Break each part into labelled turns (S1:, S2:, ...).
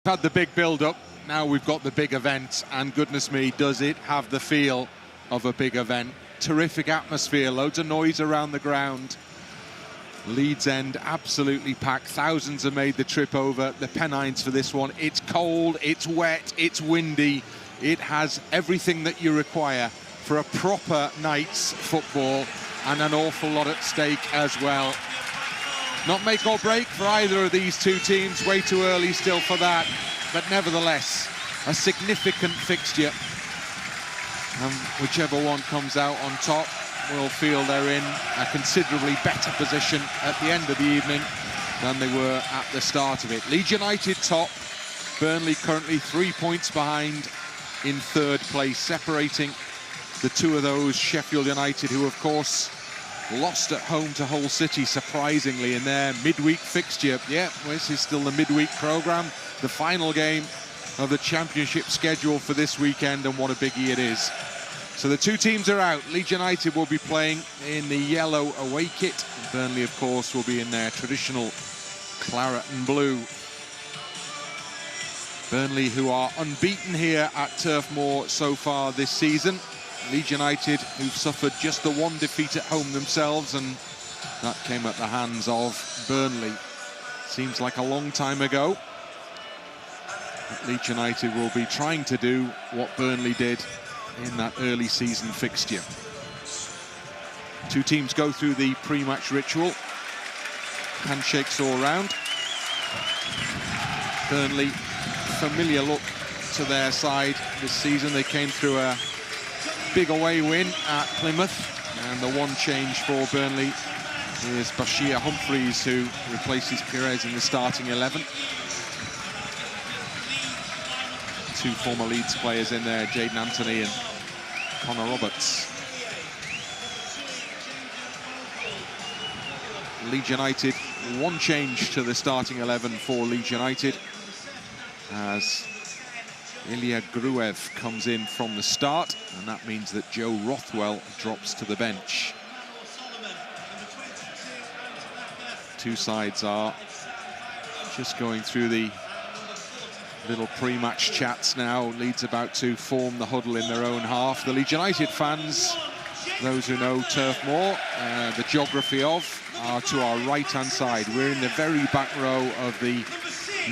S1: Had the big build-up, now we've got the big event, and goodness me, does it have the feel of a big event. Terrific atmosphere, loads of noise around the ground. Leeds End absolutely packed. Thousands have made the trip over the Pennines for this one. It's cold, it's wet, it's windy. It has everything that you require for a proper night's football, and an awful lot at stake as well. Not make or break for either of these two teams, way too early still for that, but nevertheless a significant fixture, and whichever one comes out on top will feel they're in a considerably better position at the end of the evening than they were at the start of it. Leeds United top, Burnley currently 3 points behind in third place, separating the two of those. Sheffield United, who of course lost at home to Hull City surprisingly in their midweek fixture. Yeah, this is still the midweek programme, the final game of the championship schedule for this weekend, and what a biggie it is. So the two teams are out. Leeds United will be playing in the yellow away kit. Burnley, of course, will be in their traditional claret and blue. Burnley, who are unbeaten here at Turf Moor so far this season. Leeds United, who've suffered just the one defeat at home themselves, and that came at the hands of Burnley. Seems like a long time ago. But Leeds United will be trying to do what Burnley did in that early season fixture. Two teams go through the pre-match ritual. Handshakes all round. Burnley, familiar look to their side this season. They came through a big away win at Plymouth, and the one change for Burnley is Bashir Humphreys, who replaces Pires in the starting 11. Two former Leeds players in there, Jayden Anthony and Connor Roberts. Leeds United, one change to the starting 11 for Leeds United, as Ilya Gruev comes in from the start, and that means that Joe Rothwell drops to the bench. Two sides are just going through the little pre-match chats now. Leeds about to form the huddle in their own half. The Leeds United fans, those who know Turf Moor, the geography of, are to our right-hand side. We're in the very back row of the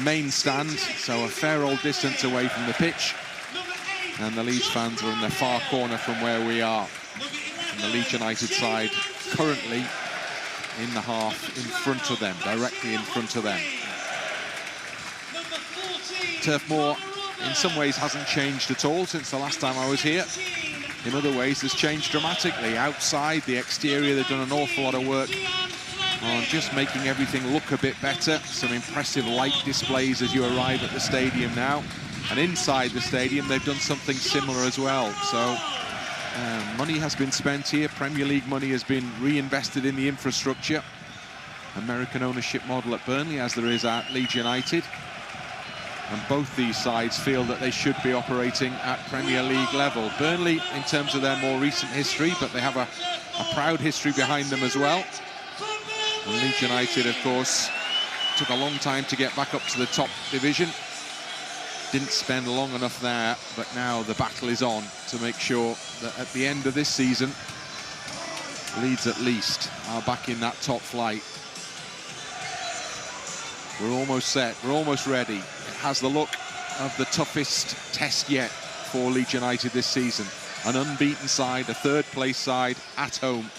S1: main stand, so a fair old distance away from the pitch. And the Leeds fans are in the far corner from where we are. And the Leeds United side currently in the half in front of them, directly in front of them. Turf Moor in some ways hasn't changed at all since the last time I was here. In other ways, it's changed dramatically. Outside, the exterior, they've done an awful lot of work on just making everything look a bit better. Some impressive light displays as you arrive at the stadium now. And inside the stadium, they've done something similar as well. So money has been spent here. Premier League money has been reinvested in the infrastructure. American ownership model at Burnley, as there is at Leeds United. And both these sides feel that they should be operating at Premier League level. Burnley, in terms of their more recent history, but they have a proud history behind them as well. And Leeds United, of course, took a long time to get back up to the top division. Didn't spend long enough there, but now the battle is on to make sure that at the end of this season, Leeds at least are back in that top flight. We're almost set, we're almost ready. It has the look of the toughest test yet for Leeds United this season. An unbeaten side, a third-place side at home.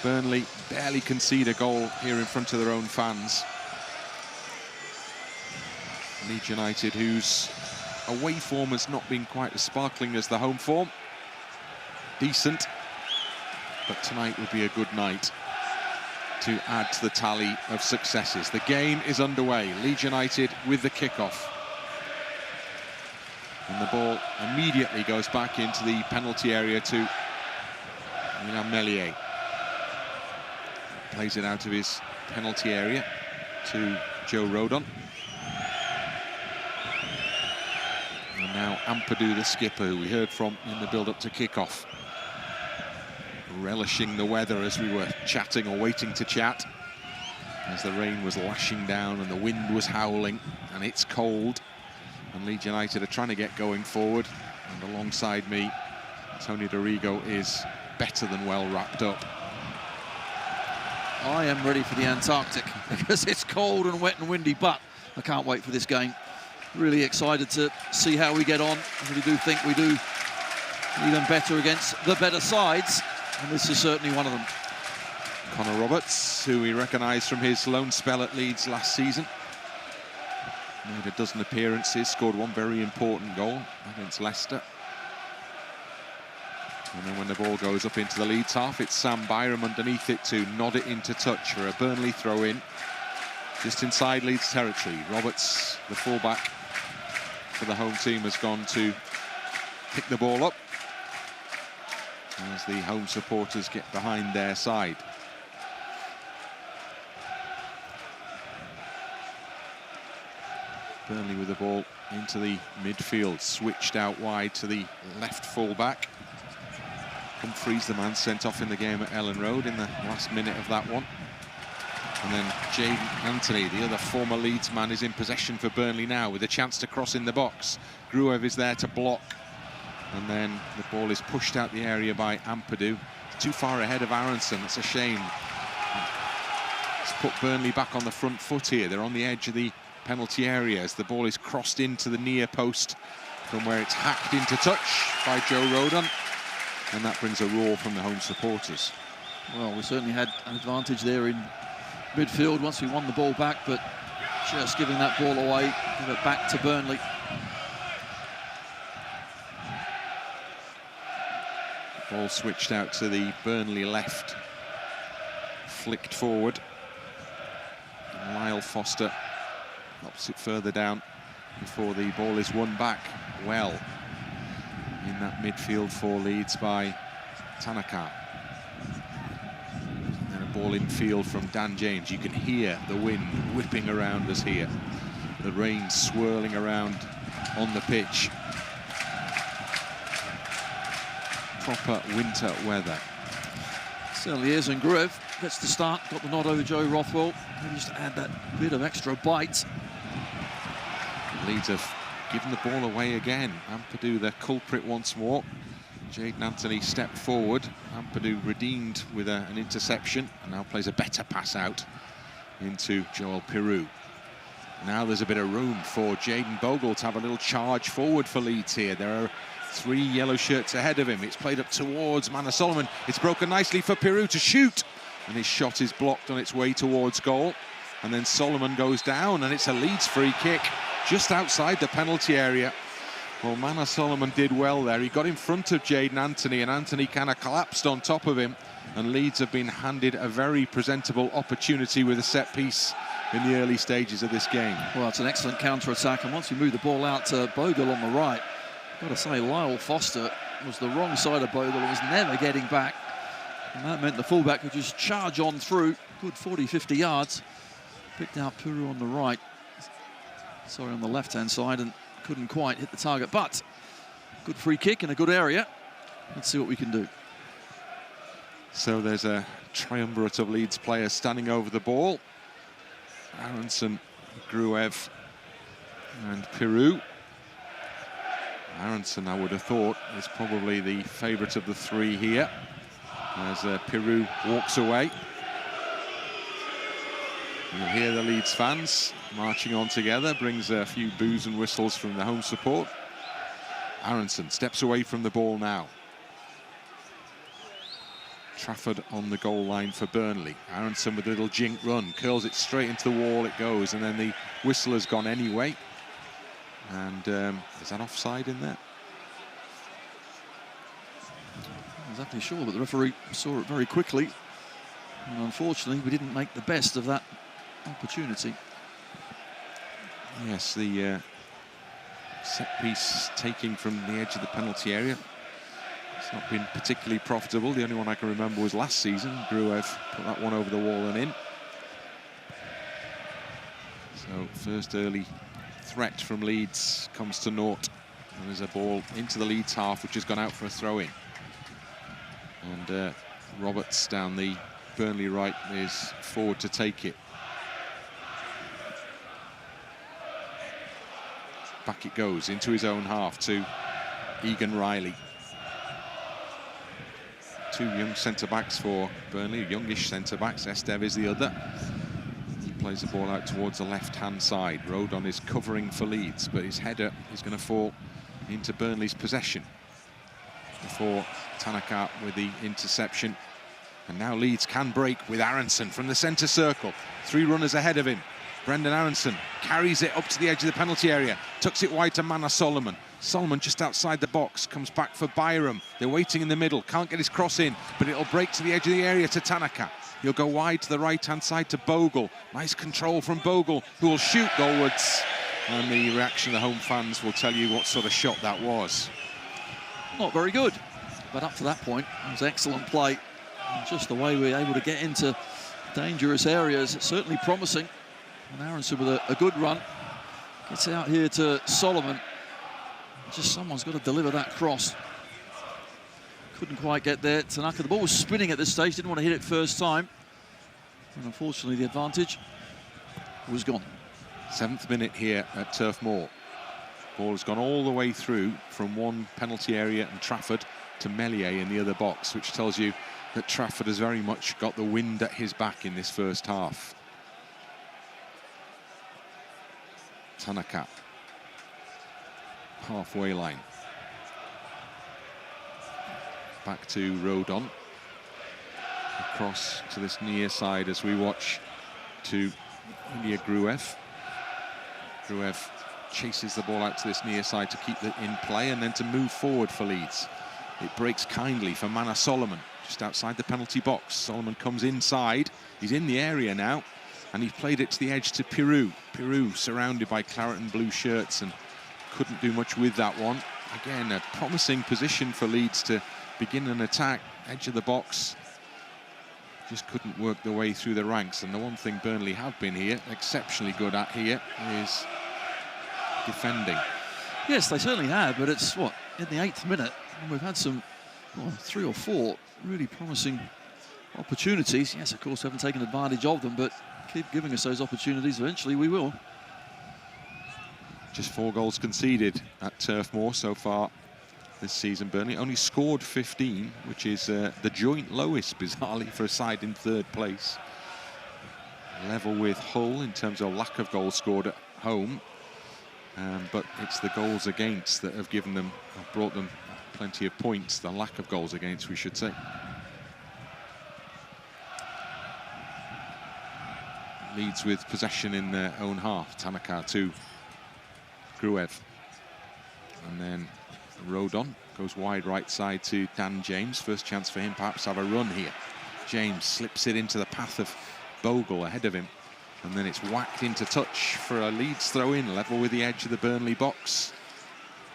S1: Burnley barely concede a goal here in front of their own fans. Leeds United, whose away form has not been quite as sparkling as the home form. Decent, but tonight would be a good night to add to the tally of successes. The game is underway. Leeds United with the kickoff. And the ball immediately goes back into the penalty area to Meslier. Plays it out of his penalty area to Joe Rodon. And now Ampadu, the skipper, who we heard from in the build-up to kickoff, relishing the weather as we were chatting or waiting to chat, as the rain was lashing down and the wind was howling and it's cold. And Leeds United are trying to get going forward. And alongside me, Tony Dorigo is better than well wrapped up.
S2: I am ready for the Antarctic because it's cold and wet and windy, but I can't wait for this game. Really excited to see how we get on. I really do think we do even better against the better sides, and this is certainly one of them.
S1: Connor Roberts, who we recognise from his loan spell at Leeds last season. Made a dozen appearances, scored one very important goal against Leicester. And then when the ball goes up into the Leeds half, it's Sam Byram underneath it to nod it into touch for a Burnley throw-in. Just inside Leeds territory. Roberts, the fullback for the home team, has gone to pick the ball up as the home supporters get behind their side. Burnley with the ball into the midfield, switched out wide to the left fullback. Humphreys, the man sent off in the game at Ellen Road in the last minute of that one. And then Jaden Anthony, the other former Leeds man, is in possession for Burnley now with a chance to cross in the box. Gruev is there to block. And then the ball is pushed out the area by Ampadu. Too far ahead of Aaronson, it's a shame. It's put Burnley back on the front foot here. They're on the edge of the penalty area as the ball is crossed into the near post from where it's hacked into touch by Joe Rodon. And that brings a roar from the home supporters.
S2: Well, we certainly had an advantage there in midfield once we won the ball back, but just giving that ball away, give it back to Burnley.
S1: Ball switched out to the Burnley left, flicked forward. And Lyle Foster helps it further down before the ball is won back well in that midfield for Leeds by Tanaka. And a ball in field from Dan James. You can hear the wind whipping around us here. The rain swirling around on the pitch. Proper winter weather.
S2: Certainly is, and Gruev gets the start, got the nod over Joe Rothwell. Maybe just add that bit of extra bite.
S1: Leeds have given the ball away again. Ampadu, the culprit once more. Jaden Anthony stepped forward. Ampadu redeemed with an interception and now plays a better pass out into Joel Piroe. Now there's a bit of room for Jaden Bogle to have a little charge forward for Leeds here. There are 3 yellow shirts ahead of him. It's played up towards Manor Solomon. It's broken nicely for Piroe to shoot. And his shot is blocked on its way towards goal. And then Solomon goes down and it's a Leeds free kick just outside the penalty area. Well, Manor Solomon did well there. He got in front of Jaden Anthony and Anthony kind of collapsed on top of him. And Leeds have been handed a very presentable opportunity with a set piece in the early stages of this game.
S2: Well, it's an excellent counter-attack, and once we move the ball out to Bogle on the right, got to say, Lyle Foster was the wrong side of Bogle and was never getting back. And that meant the fullback could just charge on through. Good 40, 50 yards. Picked out Piroe on the right. Sorry, on the left-hand side, and couldn't quite hit the target. But good free kick in a good area. Let's see what we can do.
S1: So there's a triumvirate of Leeds players standing over the ball. Aaronson, Gruev and Piroe. Aaronson, I would have thought, is probably the favourite of the 3 here as Piroe walks away. You'll hear the Leeds fans marching on together, brings a few boos and whistles from the home support. Aaronson steps away from the ball now. Trafford on the goal line for Burnley. Aaronson with a little jink run, curls it straight into the wall, it goes, and then the whistle has gone anyway. And is that offside in there?
S2: Not exactly sure, but the referee saw it very quickly. And unfortunately, we didn't make the best of that opportunity.
S1: Yes, the set piece taking from the edge of the penalty area. It's not been particularly profitable. The only one I can remember was last season. Gruev put that one over the wall and in. So first early threat from Leeds comes to naught. And there's a ball into the Leeds half, which has gone out for a throw-in. And Roberts down the Burnley right is forward to take it. Back it goes into his own half to Egan-Riley. Two young centre-backs for Burnley, youngish centre-backs. Esteve is the other. He plays the ball out towards the left-hand side. Rodon is covering for Leeds, but his header is going to fall into Burnley's possession before Tanaka with the interception. And now Leeds can break with Aaronson from the centre circle. 3 runners ahead of him. Brendan Aaronson carries it up to the edge of the penalty area, tucks it wide to Mana Solomon. Solomon just outside the box, comes back for Byram. They're waiting in the middle, can't get his cross in, but it'll break to the edge of the area to Tanaka. He'll go wide to the right-hand side to Bogle. Nice control from Bogle, who will shoot goalwards. And the reaction of the home fans will tell you what sort of shot that was.
S2: Not very good, but up to that point, it was excellent play. And just the way we were able to get into dangerous areas, it's certainly promising. And Aaronson with a good run. Gets out here to Solomon. Just someone's got to deliver that cross. Couldn't quite get there. Tanaka, the ball was spinning at this stage, didn't want to hit it first time. And unfortunately, the advantage was gone.
S1: 7th minute here at Turf Moor. Ball has gone all the way through from one penalty area in Trafford to Meslier in the other box, which tells you that Trafford has very much got the wind at his back in this first half. Tanaka, halfway line. Back to Rodon. Across to this near side as we watch to Ilya Gruev. Gruev chases the ball out to this near side to keep it in play and then to move forward for Leeds. It breaks kindly for Mana Solomon, just outside the penalty box. Solomon comes inside. He's in the area now. And he played it to the edge to Piroe. Piroe surrounded by claret and blue shirts and couldn't do much with that one. Again, a promising position for Leeds to begin an attack. Edge of the box. Just couldn't work their way through the ranks. And the one thing Burnley have been here, exceptionally good at here, is defending.
S2: Yes, they certainly have, but it's, what, in the 8th minute, and we've had some, 3 or 4 really promising opportunities. Yes, of course, we haven't taken advantage of them, but keep giving us those opportunities. Eventually, we will.
S1: Just 4 goals conceded at Turf Moor so far this season. Burnley only scored 15, which is the joint lowest, bizarrely, for a side in 3rd place. Level with Hull in terms of lack of goals scored at home. But it's the goals against that have given them, brought them plenty of points. The lack of goals against, we should say. Leeds with possession in their own half. Tanaka to Gruev. And then Rodon goes wide right side to Dan James. First chance for him perhaps to have a run here. James slips it into the path of Bogle ahead of him. And then it's whacked into touch for a Leeds throw-in, level with the edge of the Burnley box.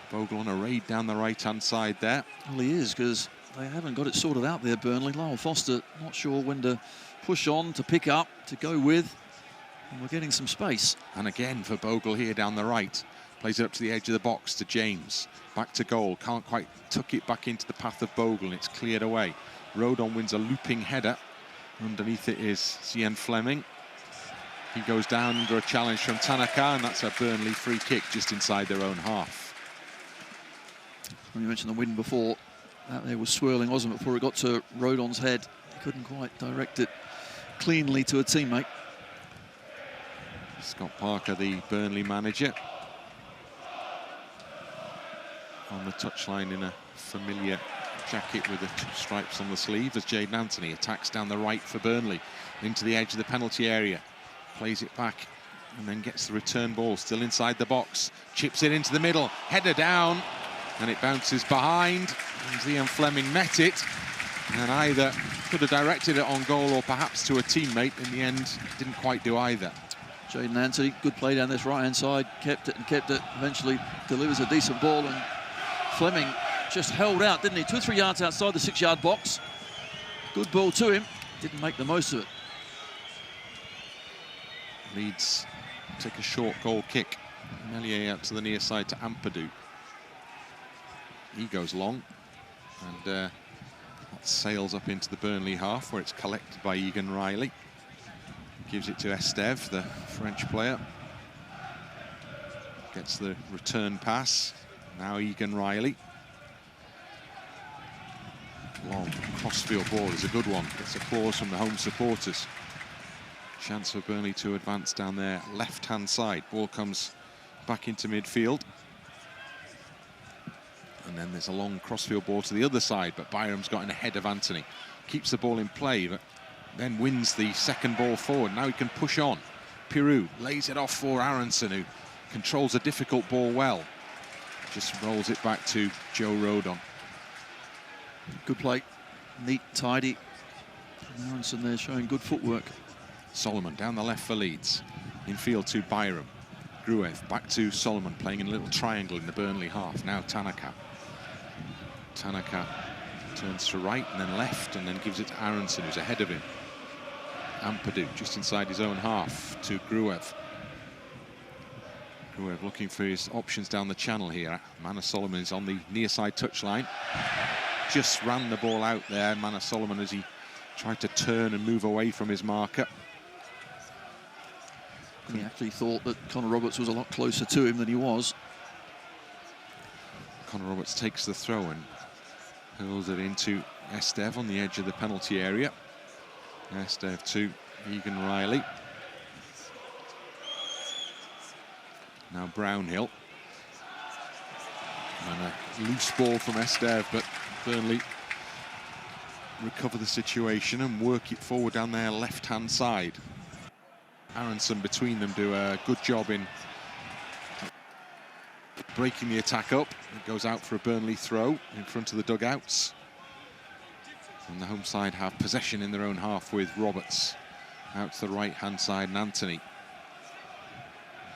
S1: Bogle on a raid down the right-hand side there.
S2: Well, he is, because they haven't got it sorted out there, Burnley. Lyle Foster not sure when to push on, to pick up, to go with. And we're getting some space.
S1: And again for Bogle here down the right. Plays it up to the edge of the box to James. Back to goal. Can't quite tuck it back into the path of Bogle, and it's cleared away. Rodon wins a looping header. Underneath it is Cian Flemming. He goes down under a challenge from Tanaka, and that's a Burnley free kick just inside their own half.
S2: When you mentioned the wind before, that there was swirling, wasn't it, before it got to Rodon's head. He couldn't quite direct it cleanly to a teammate.
S1: Scott Parker, the Burnley manager, on the touchline in a familiar jacket with the 2 stripes on the sleeve as Jayden Anthony attacks down the right for Burnley into the edge of the penalty area. Plays it back and then gets the return ball still inside the box. Chips it into the middle, header down, and it bounces behind. And Cian Flemming met it and either could have directed it on goal or perhaps to a teammate. In the end, didn't quite do either.
S2: Jayden Anthony, good play down this right-hand side, kept it and kept it, eventually delivers a decent ball, and Flemming just held out, didn't he? 2 or 3 yards outside the 6-yard box. Good ball to him, didn't make the most of it.
S1: Leeds take a short goal kick. Meslier out to the near side to Ampadu. He goes long, and that sails up into the Burnley half, where it's collected by Egan-Riley. Gives it to Esteve, the French player. Gets the return pass. Now Egan-Riley. Long crossfield ball is a good one. Gets applause from the home supporters. Chance for Burnley to advance down their left-hand side. Ball comes back into midfield. And then there's a long crossfield ball to the other side, but Byram's got in ahead of Anthony. Keeps the ball in play, but then wins the second ball forward. Now he can push on. Piroe lays it off for Aaronson, who controls a difficult ball well. Just rolls it back to Joe Rodon.
S2: Good play, neat, tidy. Aaronson there showing good footwork.
S1: Solomon down the left for Leeds. Infield to Byram. Gruev back to Solomon, playing in a little triangle in the Burnley half. Now Tanaka. Tanaka turns to right and then left, and then gives it to Aaronson, who's ahead of him. Ampadu just inside his own half to Gruev. Gruev looking for his options down the channel here. Manor Solomon is on the near side touchline. Just ran the ball out there, Manor Solomon, as he tried to turn and move away from his marker.
S2: He actually thought that Connor Roberts was a lot closer to him than he was.
S1: Connor Roberts takes the throw and hurls it into Esteve on the edge of the penalty area. Esteve to Egan-Riley. Now Brownhill. And a loose ball from Esteve, but Burnley recover the situation and work it forward down their left-hand side. Aaronson between them do a good job in breaking the attack up. It goes out for a Burnley throw in front of the dugouts. And the home side have possession in their own half with Roberts out to the right-hand side, and Anthony.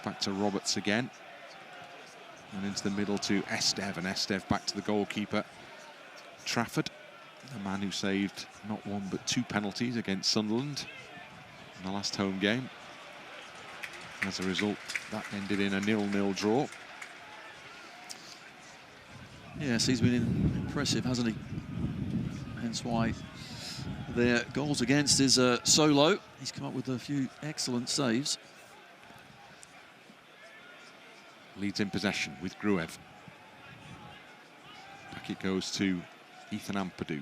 S1: Back to Roberts again. And into the middle to Esteve, and Esteve back to the goalkeeper, Trafford, the man who saved not one but two penalties against Sunderland in the last home game. As a result, that ended in a 0-0 draw.
S2: Yes, he's been impressive, hasn't he? Hence why their goals against is so low. He's come up with a few excellent saves.
S1: Leeds in possession with Gruev. Back it goes to Ethan Ampadu.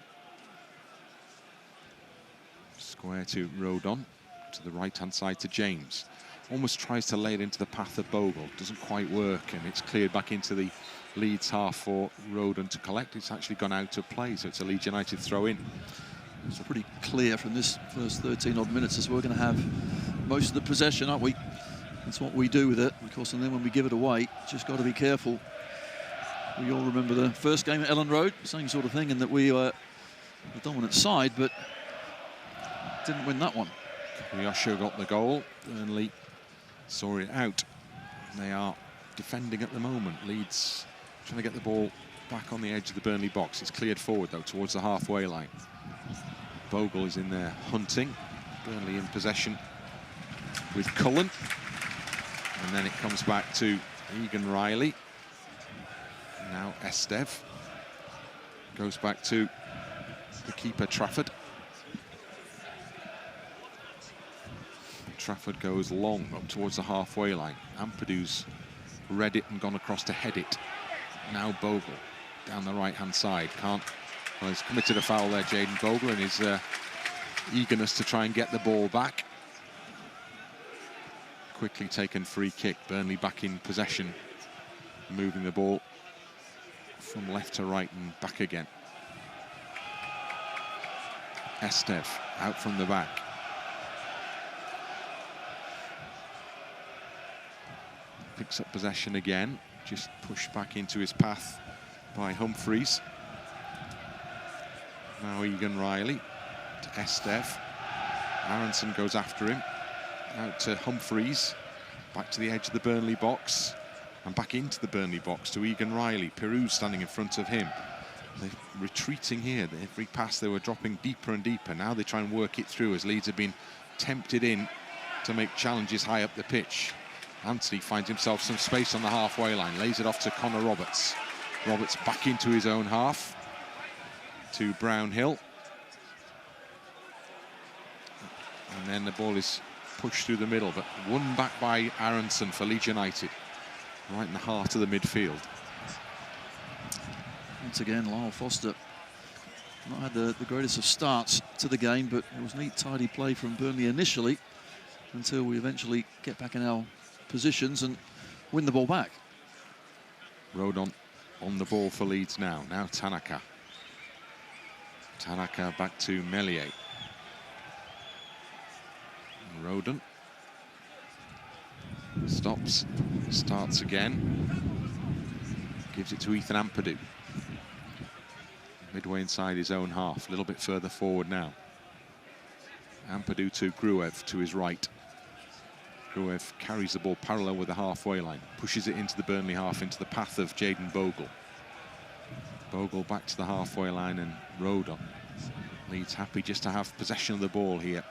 S1: Square to Rodon. To the right-hand side to James. Almost tries to lay it into the path of Bogle. Doesn't quite work, and it's cleared back into the Leeds half for Rodon to collect. It's actually gone out of play, so it's a Leeds United throw-in.
S2: It's pretty clear from this first 13-odd minutes as we're going to have most of the possession, aren't we? That's what we do with it, of course, and then when we give it away, just got to be careful. We all remember the first game at Ellen Road, same sort of thing, in that we were the dominant side, but didn't win that one.
S1: Koleosho got the goal. Burnley saw it out. They are defending at the moment. Leeds trying to get the ball back on the edge of the Burnley box. It's cleared forward, though, towards the halfway line. Bogle is in there hunting. Burnley in possession with Cullen. And then it comes back to Egan-Riley. Now Esteve. Goes back to the keeper, Trafford. Trafford goes long up towards the halfway line. Ampadu's read it and gone across to head it. Now Bogle down the right-hand side. Well, he's committed a foul there, Jayden Bogle, in his eagerness to try and get the ball back. Quickly taken free kick. Burnley back in possession, moving the ball from left to right and back again. Esteve out from the back. Picks up possession again, just pushed back into his path by Humphreys. Now Egan-Riley to Esteve. Aaronson goes after him. Out to Humphreys, back to the edge of the Burnley box, and back into the Burnley box to Egan-Riley. Piroe standing in front of him. They're retreating here. Every pass they were dropping deeper and deeper. Now they try and work it through as Leeds have been tempted in to make challenges high up the pitch. Anthony finds himself some space on the halfway line, lays it off to Connor Roberts. Roberts back into his own half to Brownhill. And then the ball is pushed through the middle, but won back by Aaronson for Leeds United. right in the heart of the midfield.
S2: Once again, Lyle Foster not had the greatest of starts to the game, but it was neat, tidy play from Burnley initially until we eventually get back in our positions and win the ball back.
S1: Rodon on the ball for Leeds now. Now Tanaka. Tanaka back to Meslier. Rodon stops, starts again, gives it to Ethan Ampadu. Midway inside his own half, a little bit further forward now. Ampadu to Gruev to his right. Gruev carries the ball parallel with the halfway line, pushes it into the Burnley half, into the path of Jayden Bogle. Bogle back to the halfway line, and Rodon. Leeds happy just to have possession of the ball here.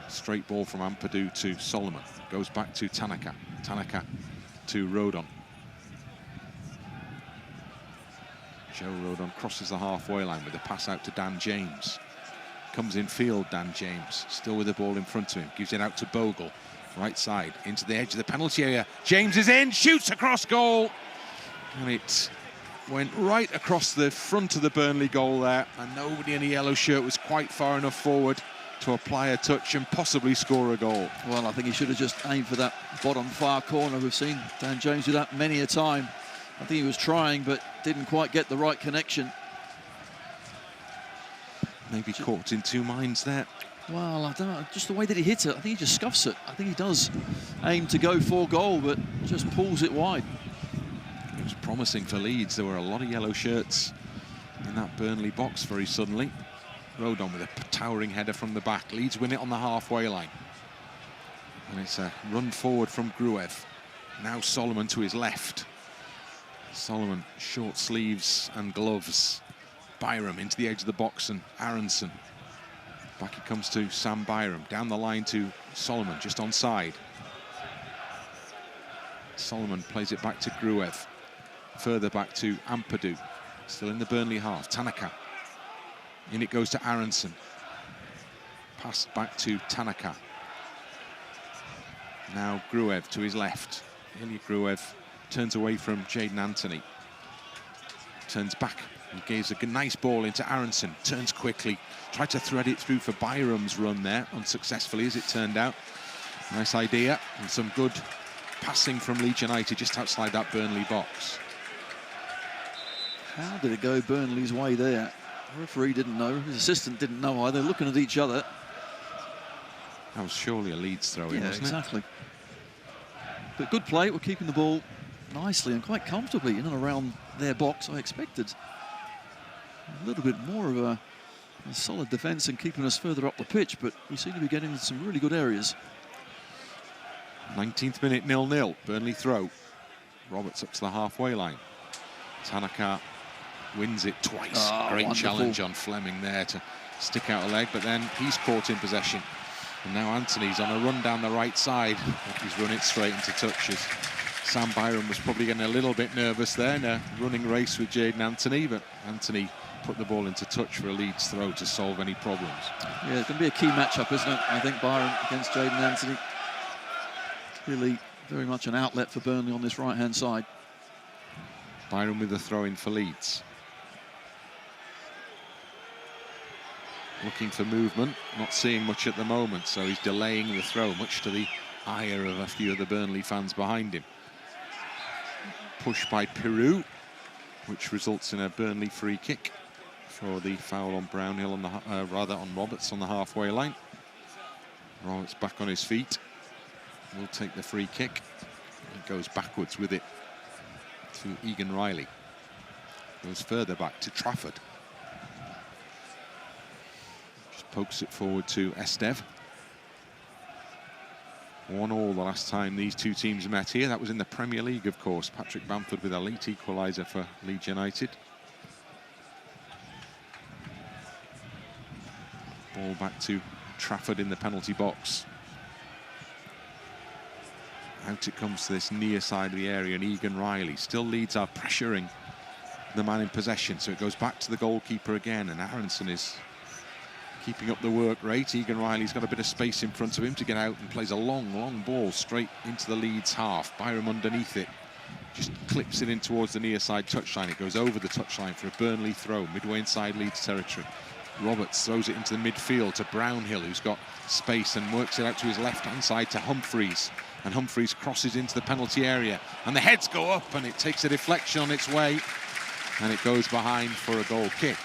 S1: Straight ball from Ampadu to Solomon. Goes back to Tanaka. Tanaka to Rodon. Joe Rodon crosses the halfway line with a pass out to Dan James. Comes in field, Dan James, still with the ball in front of him. Gives it out to Bogle, right side, into the edge of the penalty area. James is in, shoots across goal. And it went right across the front of the Burnley goal there. And nobody in a yellow shirt was quite far enough forward to apply a touch and possibly score a goal.
S2: Well, I think he should have just aimed for that bottom far corner. We've seen Dan James do that many a time. I think he was trying, but didn't quite get the right connection.
S1: Maybe caught in two minds there.
S2: Well, I don't know, just the way that he hits it, I think he just scuffs it. I think he does aim to go for goal, but just pulls it wide.
S1: It was promising for Leeds. There were a lot of yellow shirts in that Burnley box very suddenly. Rodon with a towering header from the back. Leeds win it on the halfway line. And it's a run forward from Gruev. Now Solomon to his left. Solomon, short sleeves and gloves. Byram into the edge of the box, and Aaronson. Back it comes to Sam Byram. Down the line to Solomon, just onside. Solomon plays it back to Gruev. Further back to Ampadu. Still in the Burnley half. Tanaka. In it goes to Aaronson. Passed back to Tanaka. Now Gruev to his left. Ilya Gruev turns away from Jaden Anthony. Turns back. He gives a nice ball into Aaronson. Turns quickly. Tried to thread it through for Byram's run there, unsuccessfully as it turned out. Nice idea and some good passing from Leeds United just outside that Burnley box.
S2: How did it go Burnley's way there? The referee didn't know. His assistant didn't know either. Looking at each other.
S1: That was surely a Leeds throw-in,
S2: Yeah,
S1: wasn't
S2: exactly. But good play. We're keeping the ball nicely and quite comfortably in and around their box. I expected a little bit more of a solid defence and keeping us further up the pitch, but we seem to be getting into some really good areas.
S1: 19th minute, 0-0. Burnley throw. Roberts up to the halfway line. Tanaka wins it twice. Great
S2: wonderful
S1: challenge on Flemming there to stick out a leg, but then he's caught in possession. And now Anthony's on a run down the right side. He's run it straight into touches. Sam Byram was probably getting a little bit nervous there in a running race with Jayden Anthony, but Anthony put the ball into touch for a Leeds throw to solve any problems.
S2: Yeah, it's going to be a key matchup, isn't it? I think Byram against Jayden Anthony. Really very much an outlet for Burnley on this right-hand side.
S1: Byram with the throw-in for Leeds. Looking for movement, not seeing much at the moment, so he's delaying the throw, much to the ire of a few of the Burnley fans behind him. Push by Piroe, which results in a Burnley free kick for the foul on Brownhill, on the rather on Roberts on the halfway line. Roberts back on his feet. Will take the free kick. He goes backwards with it to Egan-Riley. Goes further back to Trafford. Just pokes it forward to Esteve. 1-1 the last time these two teams met here. That was in the Premier League, of course. Patrick Bamford with a late equaliser for Leeds United. Ball back to Trafford in the penalty box. Out it comes to this near side of the area, and Egan-Riley. Still Leeds are pressuring the man in possession, so it goes back to the goalkeeper again, and Aaronson is keeping up the work rate. Egan-Riley's got a bit of space in front of him to get out and plays a long ball straight into the Leeds half. Byram underneath it, just clips it in towards the near side touchline. It goes over the touchline for a Burnley throw, midway inside Leeds territory. Roberts throws it into the midfield to Brownhill, who's got space and works it out to his left-hand side to Humphreys. And Humphreys crosses into the penalty area. And the heads go up and it takes a deflection on its way. And it goes behind for a goal kick.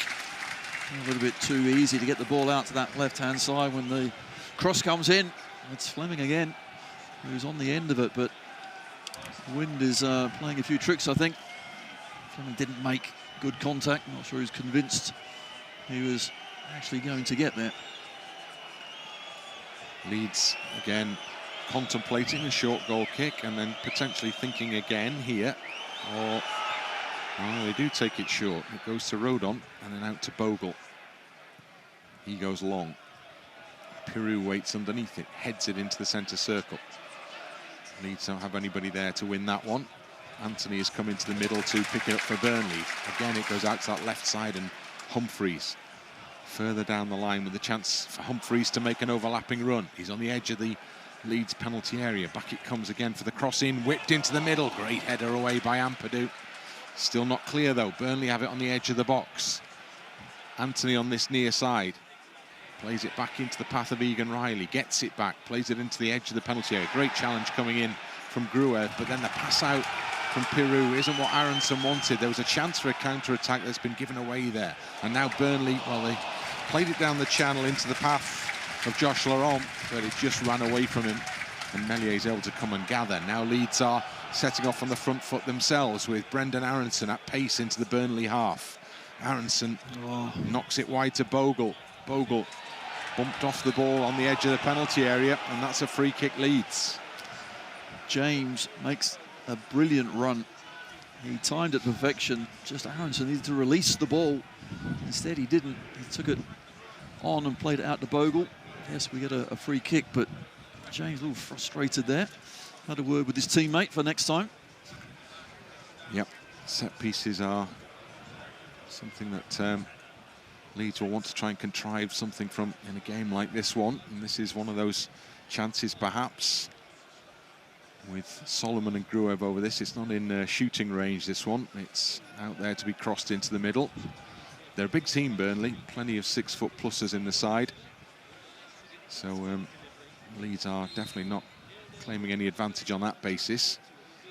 S2: A little bit too easy to get the ball out to that left-hand side when the cross comes in. It's Flemming again, who's on the end of it, but the wind is playing a few tricks, I think. Flemming didn't make good contact. Not sure he's convinced he was actually going to get there.
S1: Leeds again contemplating a short goal kick and then potentially thinking again here. Or they do take it short. It goes to Rodon and then out to Bogle. He goes long. Piroe waits underneath it, heads it into the centre circle. Leeds don't have anybody there to win that one. Anthony has come into the middle to pick it up for Burnley. Again, it goes out to that left side and Humphreys further down the line with the chance for Humphreys to make an overlapping run. He's on the edge of the Leeds penalty area. Back it comes again for the cross in, whipped into the middle. Great header away by Ampadu. Still not clear though. Burnley have it on the edge of the box. Anthony on this near side. Plays it back into the path of Egan-Riley. Gets it back, plays it into the edge of the penalty area. Great challenge coming in from Gruev, but then the pass out from Piroe isn't what Aaronson wanted. There was a chance for a counter-attack that's been given away there. And now Burnley, well, they played it down the channel into the path of Josh Laurent, but it just ran away from him. And Meslier's able to come and gather. Now Leeds are setting off on the front foot themselves with Brendan Aaronson at pace into the Burnley half. Aaronson knocks it wide to Bogle. Bogle bumped off the ball on the edge of the penalty area, and that's a free kick Leeds.
S2: James makes a brilliant run. He timed it perfection. Just Aaronson needed to release the ball. Instead, he didn't. He took it on and played it out to Bogle. Yes, we get a free kick, but James a little frustrated there. Had a word with his teammate for next time.
S1: Yep, set pieces are something that Leeds will want to try and contrive something from in a game like this one. And this is one of those chances, perhaps, with Solomon and Gruev over this. It's not in shooting range, this one. It's out there to be crossed into the middle. They're a big team, Burnley. Plenty of 6-foot pluses in the side. So Leeds are definitely not claiming any advantage on that basis.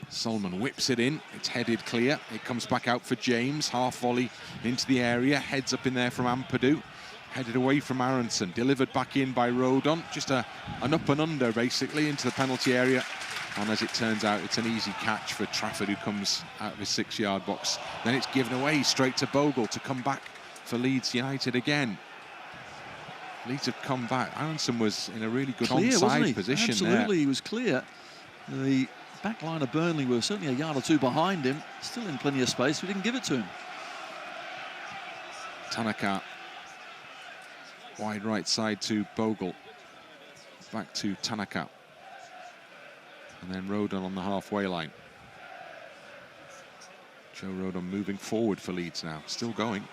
S1: Solomon whips it in. It's headed clear. It comes back out for James. Half volley into the area. Heads up in there from Ampadu. Headed away from Aaronson. Delivered back in by Rodon. Just an up and under, basically, into the penalty area. And as it turns out, it's an easy catch for Trafford, who comes out of his 6-yard box. Then it's given away straight to Bogle to come back for Leeds United again. Leeds have come back. Aaronson was in a really good onside position.
S2: Absolutely,
S1: there.
S2: He was clear. The back line of Burnley were certainly a yard or two behind him. Still in plenty of space. We didn't give it to him.
S1: Tanaka. Wide right side to Bogle. Back to Tanaka. And then Rodon on the halfway line. Joe Rodon moving forward for Leeds now. Still going.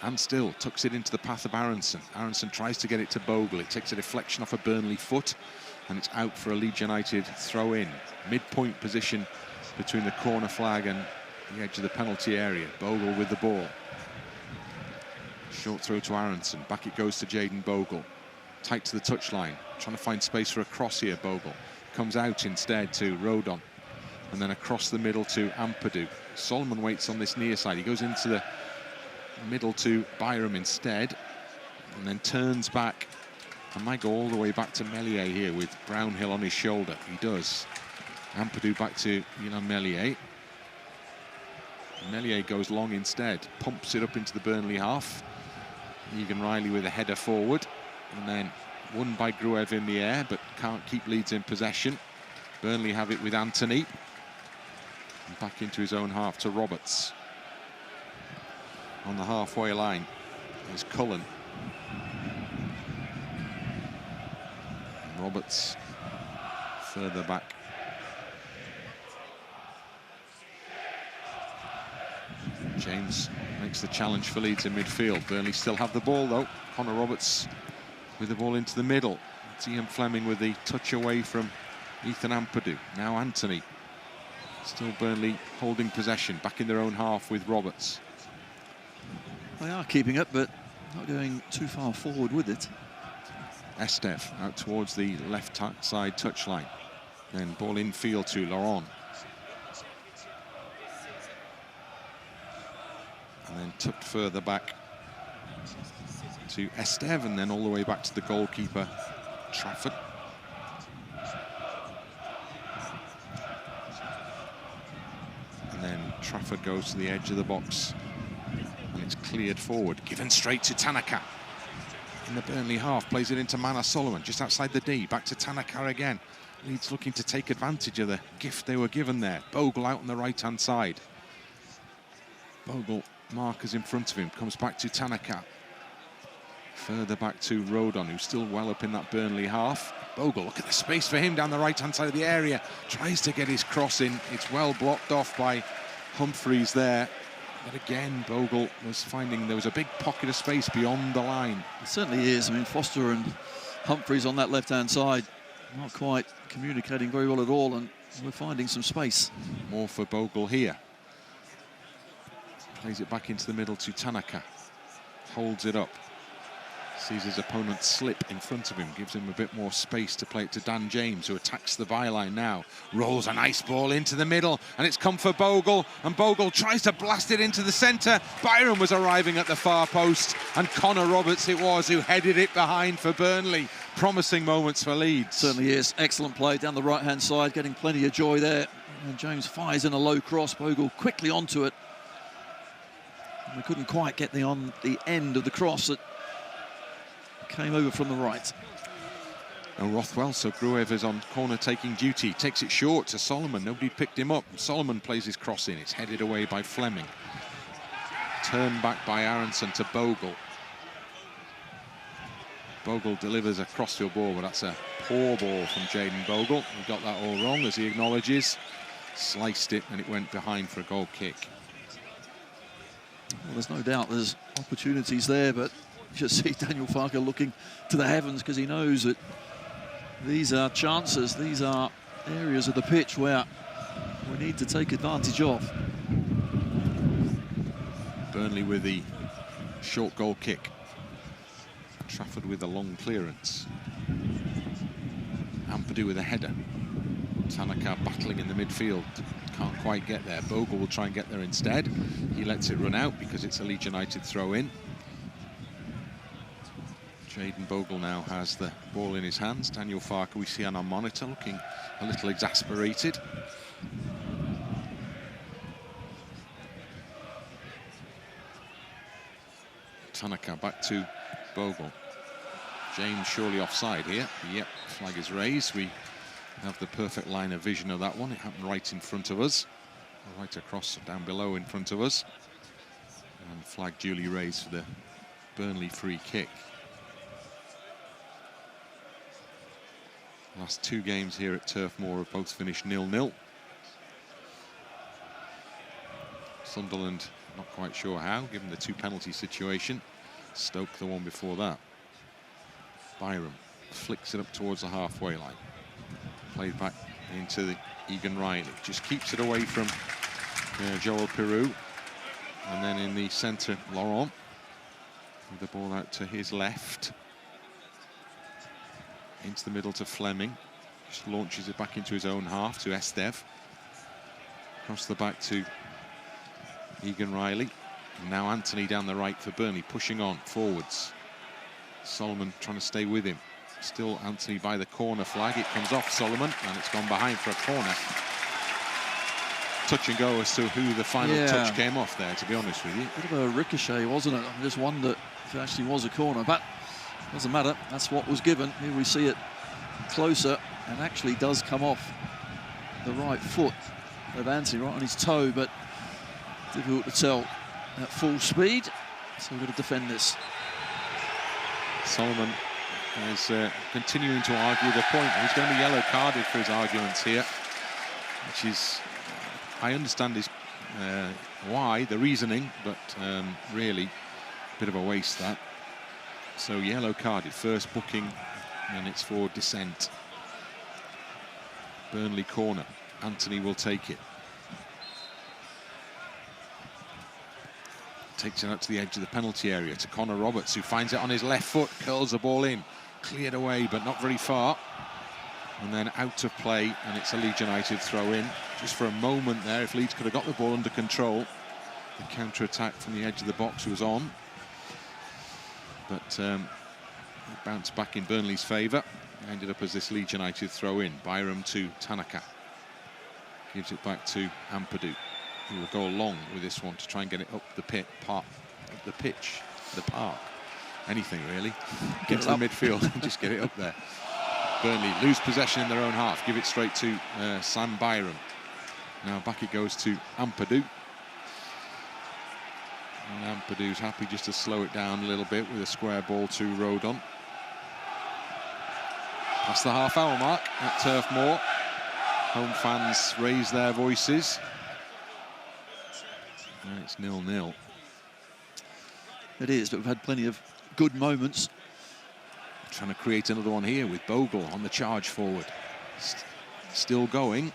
S1: And still tucks it into the path of Aaronson. Aaronson tries to get it to Bogle. It takes a deflection off a Burnley foot. And it's out for a Leeds United throw-in. Midpoint position between the corner flag and the edge of the penalty area. Bogle with the ball. Short throw to Aaronson. Back it goes to Jayden Bogle. Tight to the touchline. Trying to find space for a cross here, Bogle. Comes out instead to Rodon. And then across the middle to Ampadu. Solomon waits on this near side. He goes into the middle to Byram instead. And then turns back. And might go all the way back to Meslier here with Brownhill on his shoulder. He does. Ampadu back to Meslier. Meslier goes long instead. Pumps it up into the Burnley half. Egan-Riley with a header forward. And then won by Gruev in the air, but can't keep Leeds in possession. Burnley have it with Anthony. And back into his own half to Roberts. On the halfway line is Cullen. And Roberts further back. James makes the challenge for Leeds in midfield. Burnley still have the ball though. Connor Roberts with the ball into the middle. It's Ian Flemming with the touch away from Ethan Ampadu. Now Anthony. Still Burnley holding possession, back in their own half with Roberts.
S2: They are keeping it, but not going too far forward with it.
S1: Esteve out towards the left side touchline. Then ball in field to Laurent. And then tucked further back to Esteve, and then all the way back to the goalkeeper, Trafford. And then Trafford goes to the edge of the box, and it's cleared forward, given straight to Tanaka. In the Burnley half, plays it into Mana Solomon, just outside the D, back to Tanaka again. Leeds looking to take advantage of the gift they were given there. Bogle out on the right-hand side. Bogle markers in front of him, comes back to Tanaka. Further back to Rodon, who's still well up in that Burnley half. Bogle, look at the space for him down the right-hand side of the area. Tries to get his cross in. It's well blocked off by Humphreys there. But again, Bogle was finding there was a big pocket of space beyond the line.
S2: It certainly is. I mean, Foster and Humphreys on that left-hand side, not quite communicating very well at all, and we're finding some space.
S1: More for Bogle here. Plays it back into the middle to Tanaka. Holds it up. Sees his opponent slip in front of him, gives him a bit more space to play it to Dan James, who attacks the byline now. Rolls a nice ball into the middle, and it's come for Bogle, and Bogle tries to blast it into the centre. Byram was arriving at the far post, and Connor Roberts it was who headed it behind for Burnley. Promising moments for Leeds.
S2: Certainly is. Excellent play down the right-hand side, getting plenty of joy there. And James fires in a low cross. Bogle quickly onto it. We couldn't quite get on the end of the cross that came over from the right.
S1: And Rothwell, so Gruev is on corner taking duty. Takes it short to Solomon. Nobody picked him up. Solomon plays his cross in. It's headed away by Flemming. Turned back by Aaronson to Bogle. Bogle delivers a crossfield ball, but that's a poor ball from Jayden Bogle. He got that all wrong, as he acknowledges. Sliced it, and it went behind for a goal kick.
S2: Well, there's no doubt there's opportunities there, but you just see Daniel Farke looking to the heavens because he knows that these are chances, these are areas of the pitch where we need to take advantage of.
S1: Burnley with the short goal kick. Trafford with a long clearance. Ampadu with a header. Tanaka battling in the midfield. Can't quite get there. Bogle will try and get there instead. He lets it run out because it's a Leeds United throw-in. Jayden Bogle now has the ball in his hands. Daniel Farke, we see on our monitor, looking a little exasperated. Tanaka back to Bogle. James surely offside here. Yep, flag is raised. We have the perfect line of vision of that one. It happened right in front of us. Right across down below in front of us. And flag duly raised for the Burnley free kick. Last two games here at Turf Moor have both finished 0-0. Sunderland not quite sure how, given the two penalty situation. Stoke the one before that. Byram flicks it up towards the halfway line. Played back into the Egan-Riley. Just keeps it away from Joel Piroe. And then in the centre, Laurent. With the ball out to his left. Into the middle to Flemming. Just launches it back into his own half to Esteve. Across the back to Egan-Riley. And now Anthony down the right for Burnley, pushing on forwards. Solomon trying to stay with him. Still Anthony by the corner flag. It comes off Solomon and it's gone behind for a corner. Touch and go as to who the final touch came off there, to be honest with you.
S2: Bit of a ricochet, wasn't it? I just wonder if it actually was a corner, but doesn't matter. That's what was given. Here we see it closer and actually does come off the right foot of Anthony, right on his toe, but difficult to tell at full speed. So we've got to defend this.
S1: Solomon is continuing to argue the point. He's going to be yellow carded for his arguments here, which is, I understand, his why, the reasoning, but really a bit of a waste that. So yellow carded, first booking, and it's for dissent. Burnley corner, Anthony will take it. Takes it out to the edge of the penalty area to Connor Roberts, who finds it on his left foot, curls the ball in, cleared away, but not very far. And then out of play, and it's a Leeds United throw in. Just for a moment there, if Leeds could have got the ball under control, the counter-attack from the edge of the box was on. But it bounced back in Burnley's favour. Ended up as this Leeds United throw in. Byram to Tanaka. Gives it back to Ampadu, who will go long with this one to try and get it up the pitch, the park. Anything really. Get to the midfield and just get it up there. Burnley lose possession in their own half. Give it straight to Sam Byram. Now back it goes to Ampadu. And Ampadu's happy just to slow it down a little bit with a square ball to Rodon. Past the half-hour mark at Turf Moor. Home fans raise their voices. And it's 0-0.
S2: It is, but we've had plenty of good moments.
S1: Trying to create another one here with Bogle on the charge forward. Still going.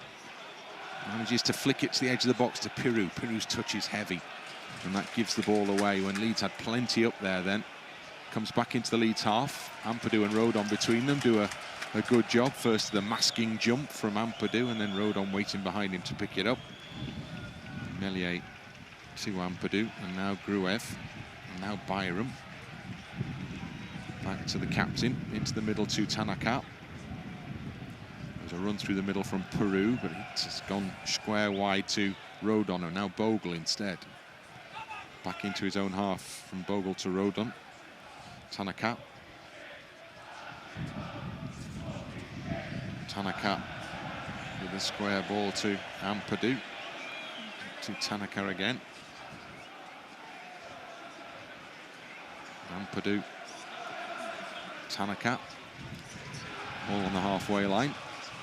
S1: Manages to flick it to the edge of the box to Piroe. Piroe's touch is heavy, and that gives the ball away when Leeds had plenty up there then. Comes back into the Leeds half. Ampadu and Rodon between them do a good job. First the masking jump from Ampadu, and then Rodon waiting behind him to pick it up. Meslier to Ampadu, and now Gruev, and now Byram. Back to the captain, into the middle to Tanaka. There's a run through the middle from Piroe, but it's gone square wide to Rodon, and now Bogle instead. Back into his own half from Bogle to Rodon. Tanaka. Tanaka with a square ball to Ampadu. To Tanaka again. Ampadu. Tanaka, all on the halfway line.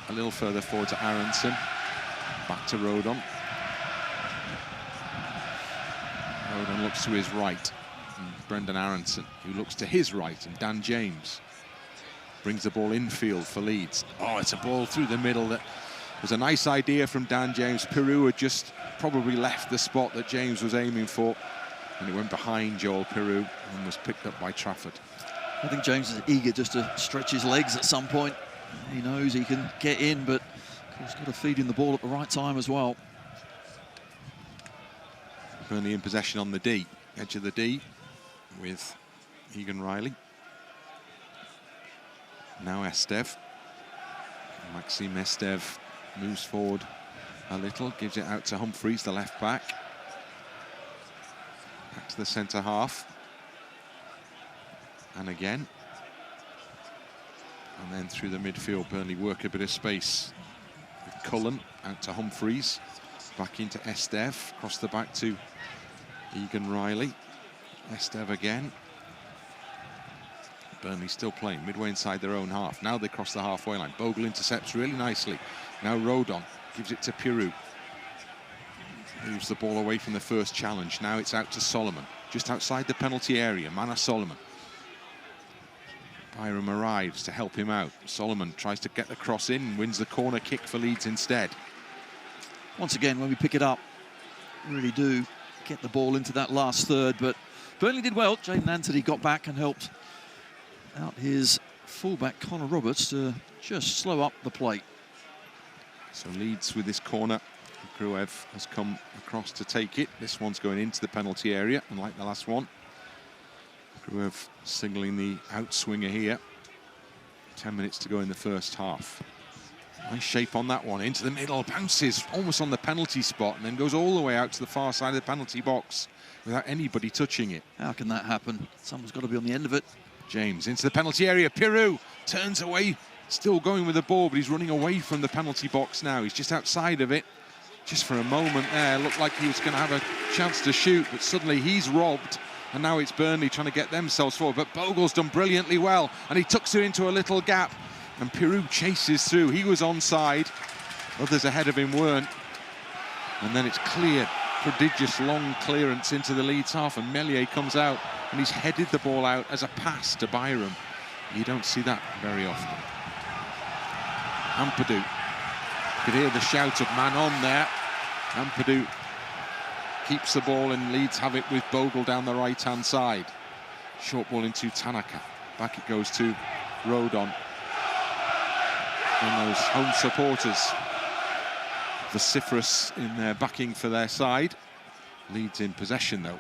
S1: A little further forward to Aaronson. Back to Rodon. Rodon looks to his right. And Brendan Aaronson, who looks to his right. And Dan James brings the ball infield for Leeds. Oh, it's a ball through the middle that was a nice idea from Dan James. Piroe had just probably left the spot that James was aiming for. And it went behind Joel Piroe and was picked up by Trafford.
S2: I think James is eager just to stretch his legs at some point. He knows he can get in, but he's got to feed him the ball at the right time as well.
S1: Burnley in possession on the D, edge of the D, with Egan-Riley. Now Esteve. Maxime Esteve moves forward a little, gives it out to Humphreys, the left back. Back to the centre half. And again. And then through the midfield, Burnley work a bit of space with Cullen out to Humphreys. Back into Esteve, across the back to Egan-Riley. Esteve again. Burnley still playing midway inside their own half. Now they cross the halfway line. Bogle intercepts really nicely. Now Rodon gives it to Piroe. Moves the ball away from the first challenge. Now it's out to Solomon, just outside the penalty area. Mana Solomon. Byram arrives to help him out. Solomon tries to get the cross in and wins the corner kick for Leeds instead.
S2: Once again, when we pick it up, we really do get the ball into that last third, but Burnley did well. Jaden Anthony got back and helped out his fullback Connor Roberts to just slow up the play.
S1: So Leeds with this corner. Gruev has come across to take it. This one's going into the penalty area, unlike the last one. Gruev signalling the outswinger here. 10 minutes to go in the first half. Nice shape on that one, into the middle, bounces almost on the penalty spot and then goes all the way out to the far side of the penalty box without anybody touching it.
S2: How can that happen? Someone's got to be on the end of it.
S1: James into the penalty area. Piroe turns away, still going with the ball, but he's running away from the penalty box now. He's just outside of it. Just for a moment there, looked like he was going to have a chance to shoot, but suddenly he's robbed. And now it's Burnley trying to get themselves forward. But Bogle's done brilliantly well, and he tucks it into a little gap. And Piroe chases through. He was onside. Others ahead of him weren't. And then it's cleared prodigious long clearance into the Leeds half, and Meslier comes out and he's headed the ball out as a pass to Byram. You don't see that very often. Ampadu. You could hear the shout of man on there. Ampadu keeps the ball and Leeds have it with Bogle down the right-hand side. Short ball into Tanaka. Back it goes to Rodon. And those home supporters vociferous in their backing for their side. Leeds in possession though,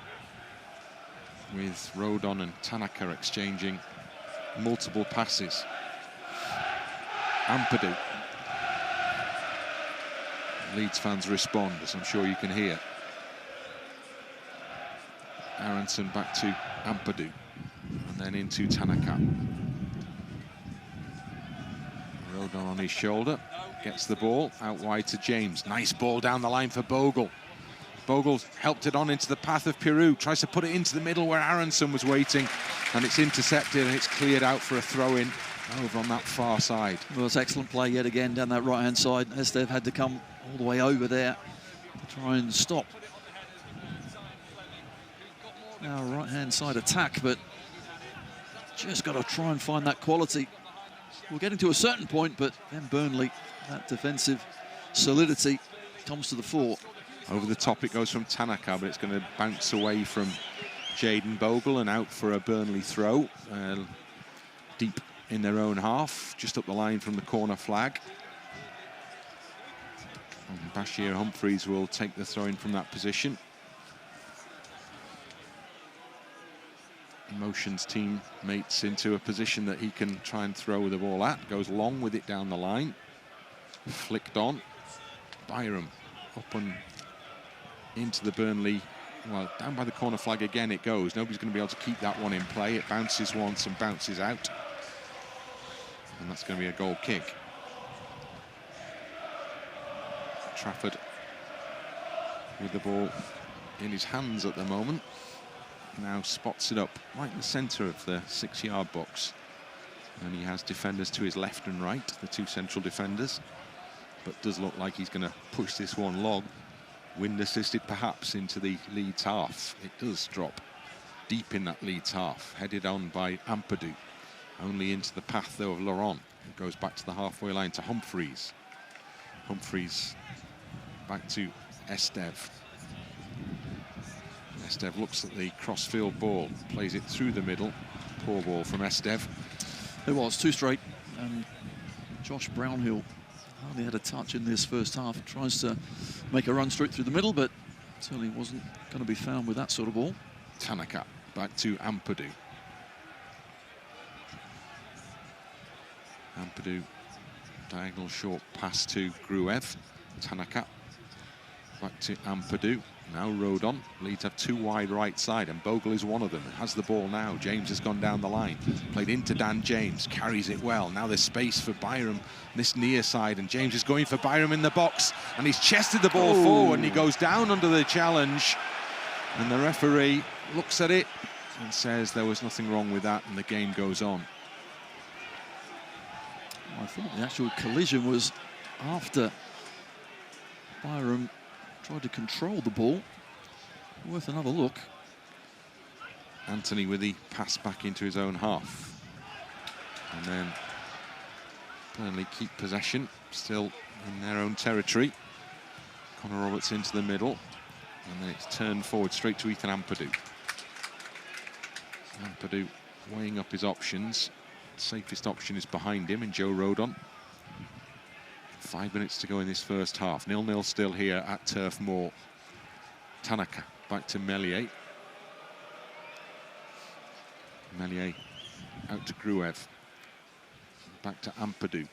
S1: with Rodon and Tanaka exchanging multiple passes. Ampadu. Leeds fans respond, as I'm sure you can hear. Aaronson back to Ampadu, and then into Tanaka. Rodon on his shoulder, gets the ball out wide to James. Nice ball down the line for Bogle. Bogle helped it on into the path of Piroe, tries to put it into the middle where Aaronson was waiting, and it's intercepted and it's cleared out for a throw-in over on that far side.
S2: Well, it's excellent play yet again down that right-hand side. Esteve had to come all the way over there to try and stop. Now right-hand side attack, but just got to try and find that quality. We're getting to a certain point, but then Burnley, that defensive solidity comes to the fore.
S1: Over the top it goes from Tanaka, but it's going to bounce away from Jayden Bogle and out for a Burnley throw. Deep in their own half, just up the line from the corner flag. And Bashir Humphreys will take the throw-in from that position. Motions teammates into a position that he can try and throw the ball at. Goes long with it down the line. Flicked on. Byram up and into the Burnley. Well, down by the corner flag again it goes. Nobody's going to be able to keep that one in play. It bounces once and bounces out. And that's going to be a goal kick. Trafford with the ball in his hands at the moment. Now spots it up right in the centre of the 6-yard box. And he has defenders to his left and right, the two central defenders. But does look like he's going to push this one long. Wind assisted perhaps into the Leeds half. It does drop deep in that Leeds half, headed on by Ampadu. Only into the path though of Laurent, who goes back to the halfway line to Humphreys. Humphreys back to Esteve. Esteve looks at the cross-field ball, plays it through the middle. Poor ball from Esteve.
S2: It was too straight, and Josh Brownhill hardly had a touch in this first half. Tries to make a run straight through the middle, but certainly wasn't going to be found with that sort of ball.
S1: Tanaka back to Ampadu. Ampadu, diagonal short pass to Gruev. Tanaka back to Ampadu. Now Rodon. Leeds have two wide right side, and Bogle is one of them. Has the ball now. James has gone down the line. Played into Dan James. Carries it well. Now there's space for Byram, this near side, and James is going for Byram in the box, and he's chested the ball forward, and he goes down under the challenge. And the referee looks at it and says there was nothing wrong with that, and the game goes on.
S2: I thought the actual collision was after Byram tried to control the ball. Worth another look.
S1: Anthony with the pass back into his own half. And then Burnley keep possession, still in their own territory. Connor Roberts into the middle. And then it's turned forward straight to Ethan Ampadu. Ampadu weighing up his options. Safest option is behind him in Joe Rodon. 5 minutes to go in this first half. 0-0 still here at Turf Moor. Tanaka back to Meslier. Meslier out to Gruev. Back to Ampadu.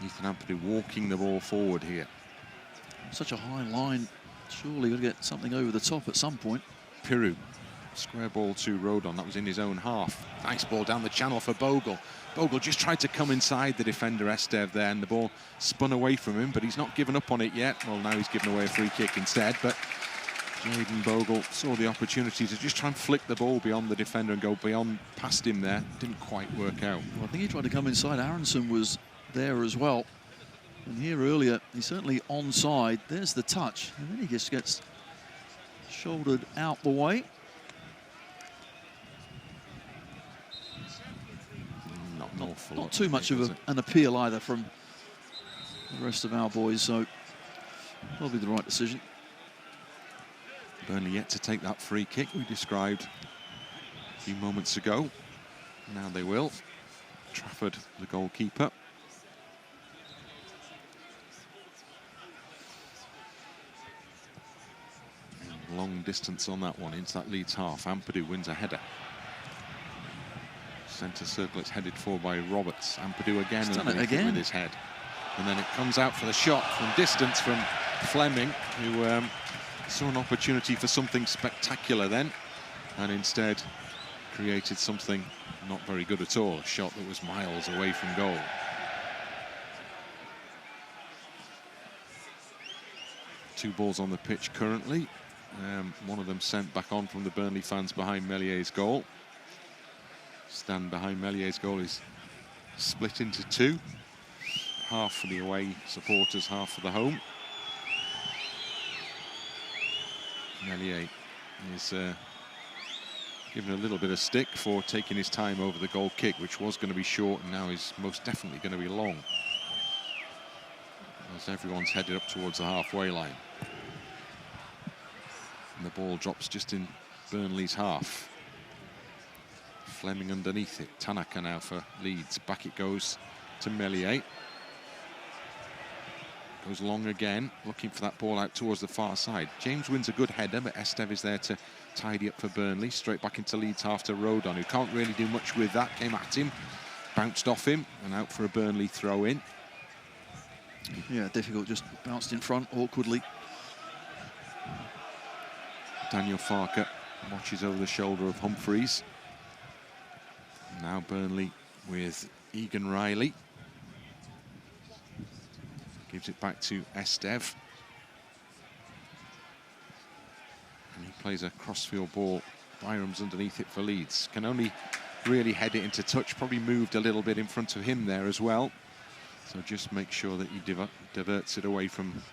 S1: Ethan Ampadu walking the ball forward here.
S2: Such a high line. Surely we'll get something over the top at some point.
S1: Piroe. Square ball to Rodon. That was in his own half. Nice ball down the channel for Bogle. Bogle just tried to come inside the defender Esteve there, and the ball spun away from him, but he's not given up on it yet. Well, now he's given away a free kick instead, but Jayden Bogle saw the opportunity to just try and flick the ball beyond the defender and go beyond past him there. Didn't quite work out.
S2: Well, I think he tried to come inside. Aaronson was there as well. And here earlier, he's certainly onside. There's the touch. And then he just gets shouldered out the way. Not too much of an appeal either from the rest of our boys, so probably the right decision.
S1: Burnley yet to take that free kick we described a few moments ago. Now they will. Trafford, the goalkeeper. And long distance on that one into that Leeds half. Ampadu wins a header. Centre circle, it's headed for by Roberts. Ampadu again,
S2: He's done it again
S1: with his head. And then it comes out for the shot from distance from Flemming, who saw an opportunity for something spectacular then, and instead created something not very good at all. A shot that was miles away from goal. Two balls on the pitch currently. One of them sent back on from the Burnley fans behind Meslier's goal. Stand behind Meslier's goal is split into two. Half for the away supporters, half for the home. Meslier is given a little bit of stick for taking his time over the goal kick, which was going to be short and now is most definitely going to be long, as everyone's headed up towards the halfway line. And the ball drops just in Burnley's half. Flemming underneath it. Tanaka now for Leeds. Back it goes to Meslier. Goes long again, looking for that ball out towards the far side. James wins a good header, but Esteve is there to tidy up for Burnley. Straight back into Leeds half to Rodon, who can't really do much with that. Came at him, bounced off him, and out for a Burnley throw-in.
S2: Yeah, difficult, just bounced in front awkwardly.
S1: Daniel Farke watches over the shoulder of Humphreys. Now Burnley with Egan-Riley. Gives it back to Esteve. And he plays a crossfield ball. Byram's underneath it for Leeds. Can only really head it into touch. Probably moved a little bit in front of him there as well. So just make sure that he diverts it away from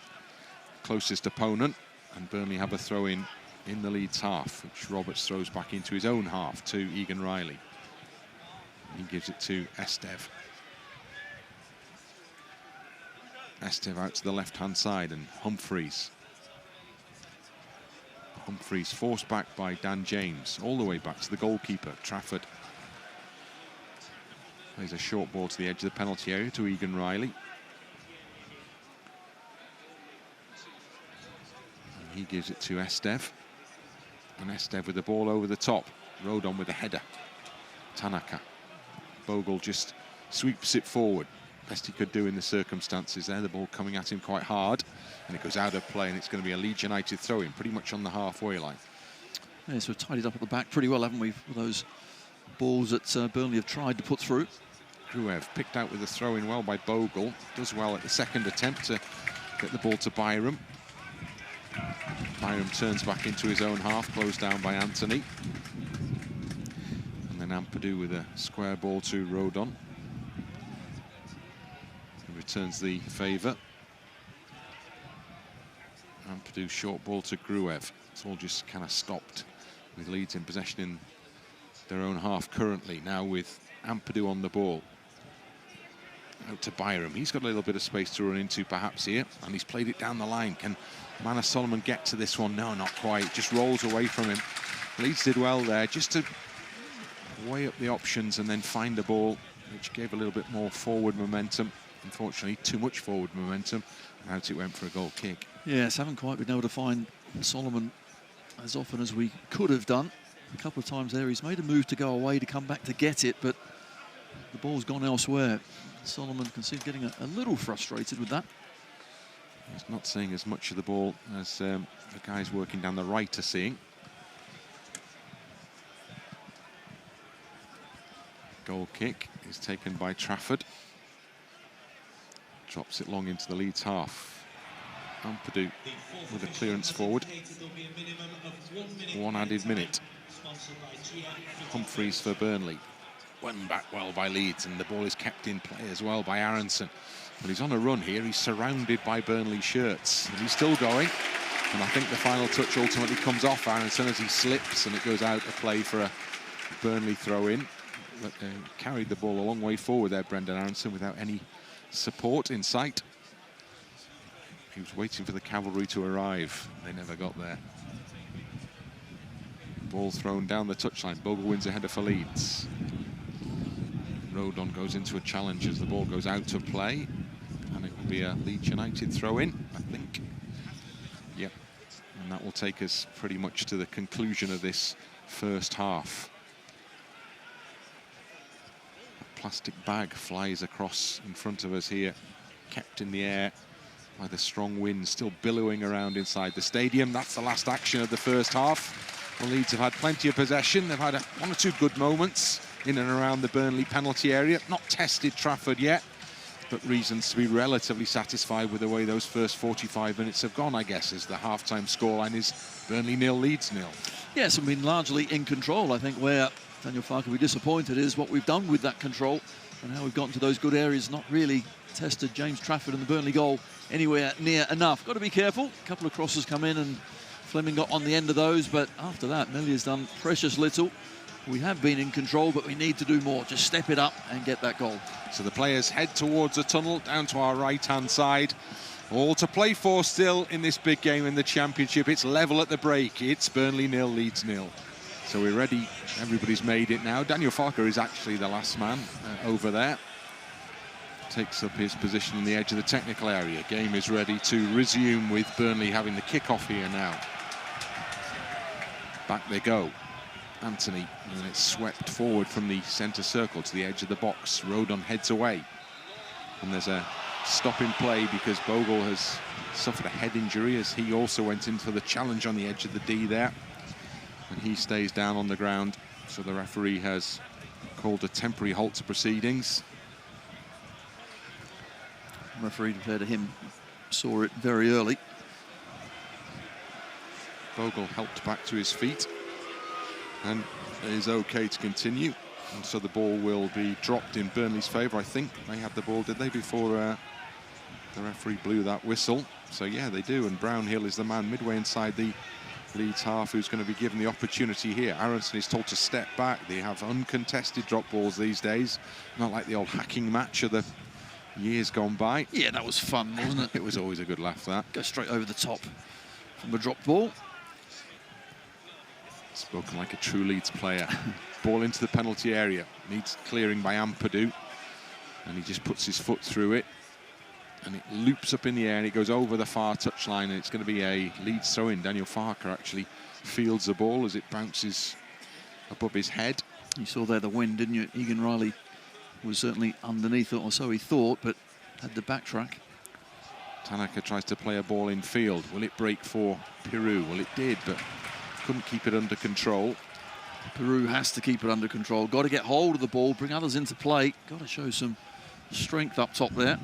S1: closest opponent. And Burnley have a throw in the Leeds half, which Roberts throws back into his own half to Egan-Riley. He gives it to Esteve. Esteve out to the left-hand side, and Humphreys. Humphreys forced back by Dan James, all the way back to the goalkeeper, Trafford. Plays a short ball to the edge of the penalty area to Egan-Riley. He gives it to Esteve. And Esteve with the ball over the top. Rodon with a header. Tanaka. Bogle just sweeps it forward. Best he could do in the circumstances there. The ball coming at him quite hard. And it goes out of play, and it's going to be a Leeds United throw-in, pretty much on the halfway line.
S2: Yeah, so we've tidied up at the back pretty well, haven't we, with those balls that Burnley have tried to put through.
S1: Gruev picked out with a throw-in well by Bogle. Does well at the second attempt to get the ball to Byram. Byram turns back into his own half, closed down by Anthony. And then Ampadu with a square ball to Rodon. He returns the favour. Ampadu short ball to Gruev. It's all just kind of stopped with Leeds in possession in their own half currently. Now with Ampadu on the ball. Out to Byram. He's got a little bit of space to run into perhaps here, and he's played it down the line. Can Manor Solomon get to this one? No, not quite. Just rolls away from him. Leeds did well there just to weigh up the options and then find the ball, which gave a little bit more forward momentum. Unfortunately, too much forward momentum, and out it went for a goal kick.
S2: Yes, haven't quite been able to find Solomon as often as we could have done. A couple of times there, he's made a move to go away to come back to get it, but the ball's gone elsewhere. Solomon can see getting a little frustrated with that.
S1: He's not seeing as much of the ball as the guys working down the right are seeing. Goal kick is taken by Trafford. Drops it long into the Leeds half. Ampadu with a clearance forward. One added minute. Humphreys for Burnley. Went back well by Leeds, and the ball is kept in play as well by Aaronson. But he's on a run here. He's surrounded by Burnley shirts. And he's still going. And I think the final touch ultimately comes off Aaronson as he slips, and it goes out of play for a Burnley throw-in. But carried the ball a long way forward there, Brendan Aaronson, without any support in sight. He was waiting for the cavalry to arrive. They never got there. Ball thrown down the touchline. Bogle wins a header for Leeds. Rodon goes into a challenge as the ball goes out of play. And it will be a Leeds United throw-in, I think. Yep. And that will take us pretty much to the conclusion of this first half. A plastic bag flies across in front of us here, kept in the air by the strong wind still billowing around inside the stadium. That's the last action of the first half. The Leeds have had plenty of possession. They've had one or two good moments in and around the Burnley penalty area. Not tested Trafford yet, but reasons to be relatively satisfied with the way those first 45 minutes have gone, I guess, as the half-time scoreline is Burnley 0, Leeds 0.
S2: Yes, I mean, largely in control. I think where Daniel Farke will be disappointed is what we've done with that control and how we've gotten to those good areas, not really tested James Trafford and the Burnley goal anywhere near enough. Got to be careful. A couple of crosses come in and Flemming got on the end of those, but after that, Meslier's done precious little. We have been in control, but we need to do more. Just step it up and get that goal. So
S1: the players head towards the tunnel, down to our right-hand side. All to play for still in this big game in the Championship. It's level at the break. It's Burnley 0, Leeds 0. So we're ready. Everybody's made it now. Daniel Farke is actually the last man over there. Takes up his position on the edge of the technical area. Game is ready to resume with Burnley having the kick-off here now. Back they go. Anthony, and it's swept forward from the centre circle to the edge of the box. Rodon heads away. And there's a stop in play because Bogle has suffered a head injury as he also went in for the challenge on the edge of the D there. And he stays down on the ground. So the referee has called a temporary halt to proceedings.
S2: The referee, fair to him, saw it very early.
S1: Bogle helped back to his feet and is okay to continue. And so the ball will be dropped in Burnley's favour, I think. They had the ball, did they, before the referee blew that whistle? So yeah, they do. And Brownhill is the man midway inside the Leeds half who's going to be given the opportunity here. Aaronson is told to step back. They have uncontested drop balls these days, not like the old hacking match of the years gone by.
S2: Yeah, that was fun, wasn't it?
S1: It was always a good laugh, that.
S2: Go straight over the top from the drop ball.
S1: Spoken like a true Leeds player. Ball into the penalty area. Needs clearing by Ampadu. And he just puts his foot through it. And it loops up in the air and it goes over the far touchline. And it's going to be a Leeds throw-in. Daniel Farke actually fields the ball as it bounces above his head.
S2: You saw there the wind, didn't you? Egan-Riley was certainly underneath it, or so he thought, but had to backtrack.
S1: Tanaka tries to play a ball in field. Will it break for Piroe? Well, it did, but couldn't keep it under control.
S2: Piroe has to keep it under control. Got to get hold of the ball, bring others into play. Got to show some strength up top there.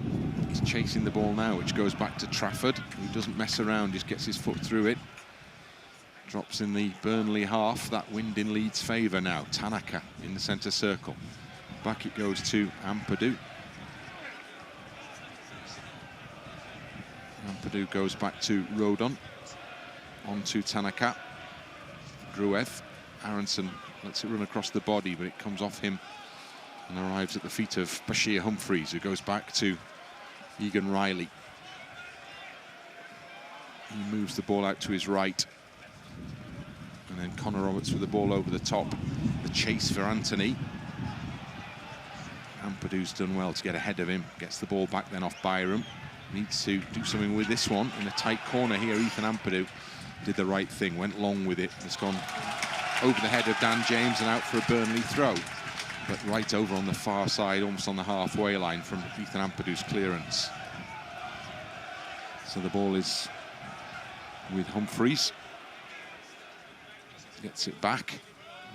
S1: He's chasing the ball now, which goes back to Trafford, who doesn't mess around, just gets his foot through it. Drops in the Burnley half. That wind in Leeds' favour now. Tanaka in the centre circle. Back it goes to Ampadu. Ampadu goes back to Rodon. On to Tanaka. Gruev. Aaronson lets it run across the body, but it comes off him and arrives at the feet of Bashir Humphreys, who goes back to Egan-Riley. He moves the ball out to his right. And then Connor Roberts with the ball over the top. The chase for Anthony. Ampadu's done well to get ahead of him. Gets the ball back then off Byram. Needs to do something with this one. In a tight corner here, Ethan Ampadu did the right thing, went long with it. It's gone over the head of Dan James and out for a Burnley throw. But right over on the far side, almost on the halfway line from Ethan Ampadu's clearance. So the ball is with Humphreys. Gets it back,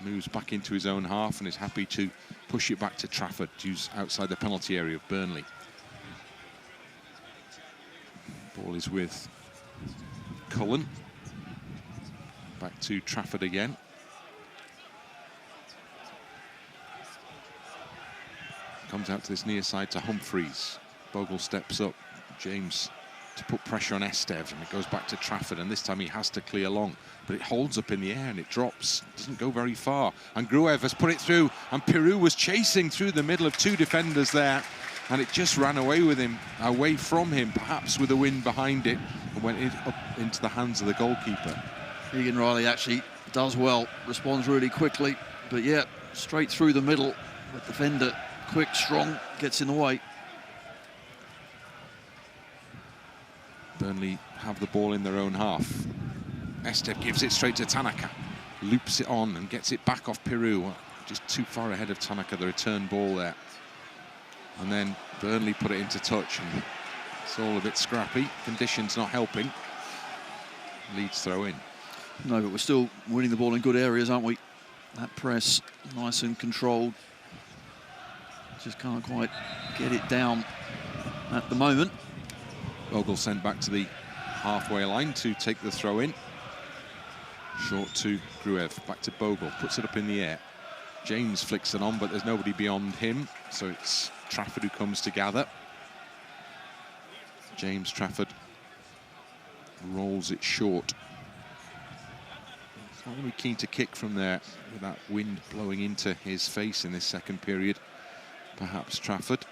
S1: moves back into his own half and is happy to push it back to Trafford, who's outside the penalty area of Burnley. Ball is with Cullen. Back to Trafford again. Comes out to this near side to Humphreys. Bogle steps up. James to put pressure on Esteve, and it goes back to Trafford, and this time he has to clear long, but it holds up in the air and it drops, doesn't go very far, and Gruev has put it through, and Piroe was chasing through the middle of two defenders there, and it just ran away from him, perhaps with the wind behind it, and went up into the hands of the goalkeeper.
S2: Egan-Riley actually does well, responds really quickly, but yeah, straight through the middle. The defender, quick, strong, gets in the way.
S1: Burnley have the ball in their own half. Esteve gives it straight to Tanaka, loops it on and gets it back off Piroe, just too far ahead of Tanaka, the return ball there. And then Burnley put it into touch, and it's all a bit scrappy. Conditions not helping. Leeds throw in.
S2: No, but we're still winning the ball in good areas, aren't we? That press, nice and controlled. Just can't quite get it down at the moment.
S1: Bogle sent back to the halfway line to take the throw in. Short to Gruev, back to Bogle, puts it up in the air. James flicks it on, but there's nobody beyond him, so it's Trafford who comes to gather. James Trafford rolls it short. He's not going to be keen to kick from there with that wind blowing into his face in this second period. Perhaps Trafford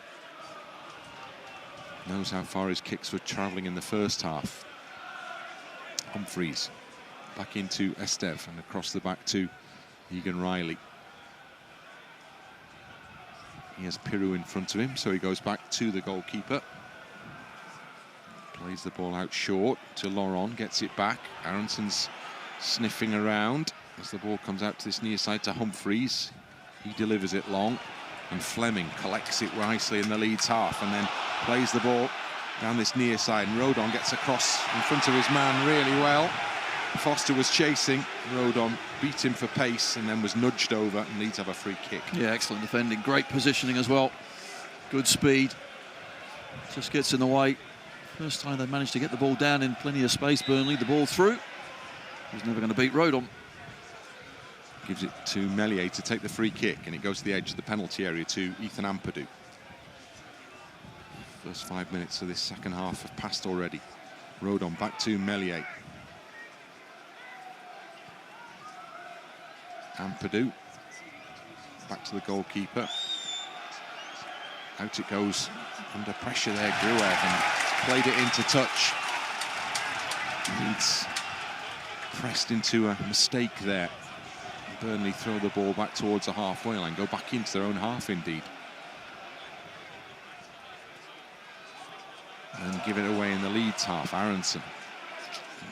S1: knows how far his kicks were travelling in the first half. Humphreys back into Esteve and across the back to Egan-Riley. He has Piroe in front of him, so he goes back to the goalkeeper. Plays the ball out short to Laurent, gets it back. Aaronson's sniffing around as the ball comes out to this near side to Humphreys. He delivers it long, and Flemming collects it nicely in the Leeds half and then plays the ball down this near side, and Rodon gets across in front of his man really well. Foster was chasing, Rodon beat him for pace and then was nudged over, and Leeds have a free kick.
S2: Yeah, excellent defending, great positioning as well. Good speed, just gets in the way. First time they managed to get the ball down in plenty of space, Burnley, the ball through. He's never going to beat Rodon.
S1: Gives it to Meslier to take the free kick, and it goes to the edge of the penalty area to Ethan Ampadu. First 5 minutes of this second half have passed already. Rodon back to Meslier. Ampadu back to the goalkeeper. Out it goes under pressure there, Gruev, and played it into touch. Leeds pressed into a mistake there. Burnley throw the ball back towards the halfway line, go back into their own half indeed. And give it away in the Leeds half. Aaronson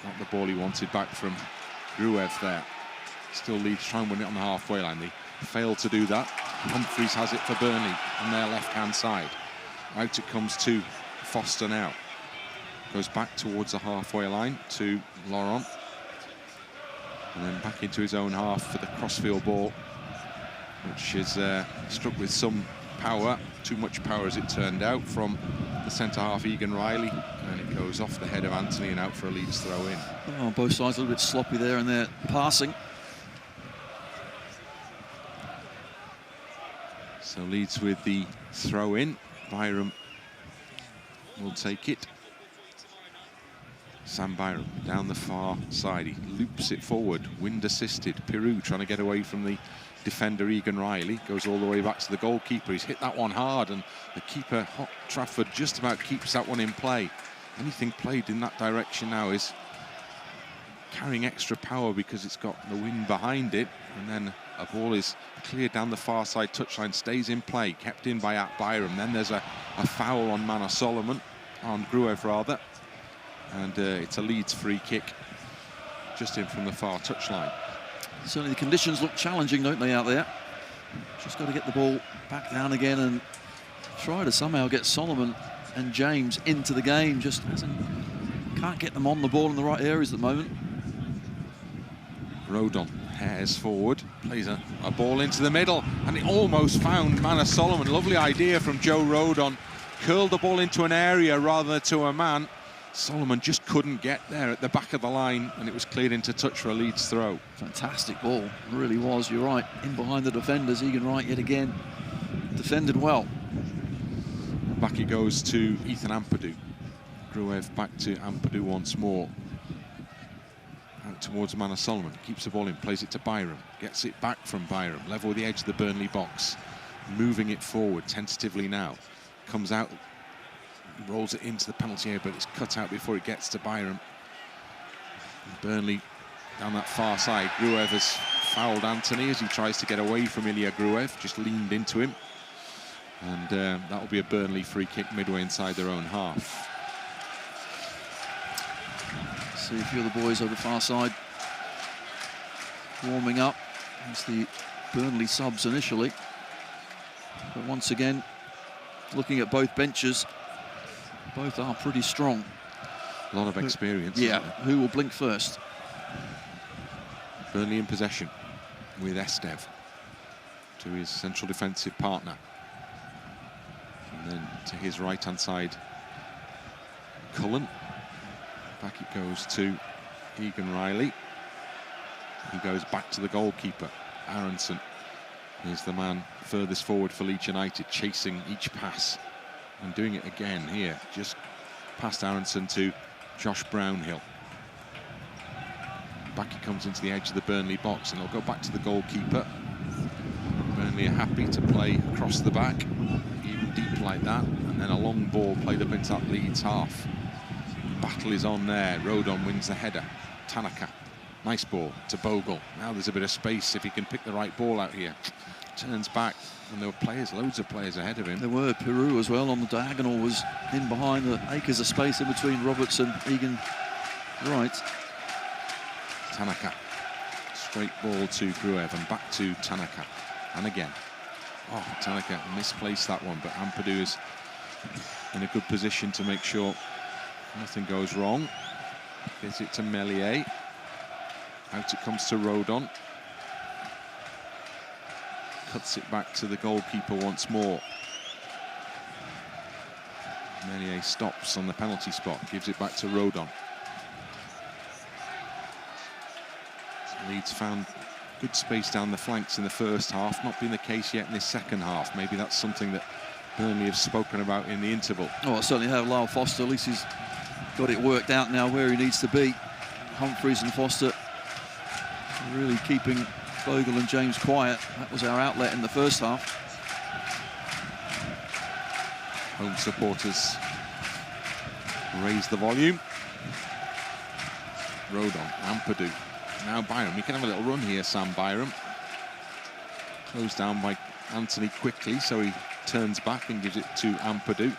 S1: got the ball he wanted back from Gruev there. Still Leeds try and win it on the halfway line. They failed to do that. Humphreys has it for Burnley on their left-hand side. Out it comes to Foster now. Goes back towards the halfway line to Laurent. And then back into his own half for the crossfield ball, which is struck with some power, too much power as it turned out, from the centre-half Egan-Riley, and it goes off the head of Anthony and out for a Leeds throw-in.
S2: Oh, both sides a little bit sloppy there in their passing.
S1: So Leeds with the throw-in. Byram will take it. Sam Byram down the far side, he loops it forward, wind assisted. Piroe trying to get away from the defender Egan-Riley, goes all the way back to the goalkeeper. He's hit that one hard, and the keeper Trafford just about keeps that one in play. Anything played in that direction now is carrying extra power because it's got the wind behind it, and then a ball is cleared down the far side touchline, stays in play, kept in by Byram. Then there's a foul on Gruev rather. And it's a Leeds free kick, just in from the far touchline.
S2: Certainly the conditions look challenging, don't they, out there? Just got to get the ball back down again and try to somehow get Solomon and James into the game. Just can't get them on the ball in the right areas at the moment.
S1: Rodon hairs forward, plays a ball into the middle, and it almost found Solomon. Lovely idea from Joe Rodon. Curled the ball into an area rather than to a man. Solomon just couldn't get there at the back of the line, and it was cleared into touch for a Leeds throw.
S2: Fantastic ball, it really was, you're right. In behind the defenders, Egan-Riley yet again defended well.
S1: Back it goes to Ethan Ampadu. Gruev back to Ampadu once more. Out towards Manor Solomon. Keeps the ball in, plays it to Byram. Gets it back from Byram. Level with the edge of the Burnley box. Moving it forward tentatively now. Comes out, rolls it into the penalty area, but it's cut out before it gets to Byram. Burnley down that far side. Gruev has fouled Anthony as he tries to get away from Ilya Gruev. Just leaned into him. And that'll be a Burnley free kick midway inside their own half.
S2: See a few of the boys over the far side warming up. It's the Burnley subs initially. But once again, looking at both benches, both are pretty strong.
S1: A lot of experience.
S2: Yeah, who will blink first?
S1: Burnley in possession with Esteve to his central defensive partner. And then to his right-hand side, Cullen. Back it goes to Egan-Riley. He goes back to the goalkeeper. Aaronson is the man furthest forward for Leeds United, chasing each pass and doing it again here. Just past Aaronson to Josh Brownhill. Back it comes into the edge of the Burnley box, and they'll go back to the goalkeeper. Burnley are happy to play across the back, even deep like that, and then a long ball played up into that Leeds half. Battle is on there. Rodon wins the header. Tanaka, nice ball to Bogle. Now there's a bit of space if he can pick the right ball out here. Turns back, and there were players, loads of players ahead of him.
S2: There were. Piroe as well on the diagonal was in behind the acres of space in between Roberts and Egan. Right.
S1: Tanaka, straight ball to Gruev and back to Tanaka. And again. Oh, Tanaka misplaced that one, but Ampadu is in a good position to make sure nothing goes wrong. Gets it to Meslier. Out it comes to Rodon. Cuts it back to the goalkeeper once more. Meslier stops on the penalty spot. Gives it back to Rodon. Leeds found good space down the flanks in the first half. Not been the case yet in this second half. Maybe that's something that Burnley have spoken about in the interval.
S2: Oh, I certainly have. Lyle Foster, at least he's got it worked out now where he needs to be. Humphreys and Foster really keeping Bogle and James quiet. That was our outlet in the first half.
S1: Home supporters raise the volume. Rodon, Ampadu. Now Byram. He can have a little run here, Sam Byram. Closed down by Anthony quickly, so he turns back and gives it to Ampadu.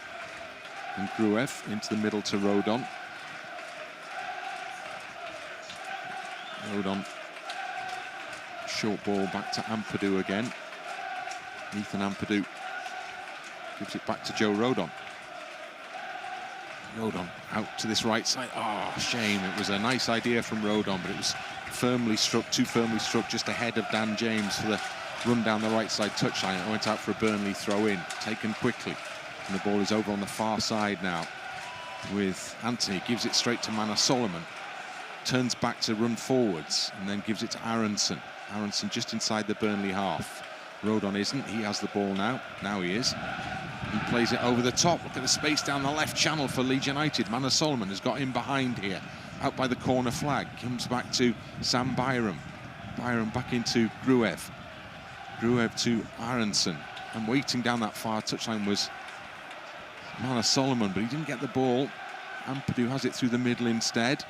S1: And Gruev into the middle to Rodon. Rodon. Short ball back to Ampadu again. Ethan Ampadu gives it back to Joe Rodon. Rodon out to this right side. Oh, shame. It was a nice idea from Rodon, but it was firmly struck, too firmly struck, just ahead of Dan James for the run down the right side touchline. It went out for a Burnley throw in, taken quickly. And the ball is over on the far side now with Anthony. Gives it straight to Manor Solomon. Turns back to run forwards and then gives it to Aaronson. Aaronson just inside the Burnley half. Rodon isn't. He has the ball now. Now he is. He plays it over the top. Look at the space down the left channel for Leeds United. Manor Solomon has got in behind here. Out by the corner flag. Comes back to Sam Byram. Byram back into Gruev. Gruev to Aaronson. And waiting down that far touchline was Manor Solomon, but he didn't get the ball. Ampadu has it through the middle instead.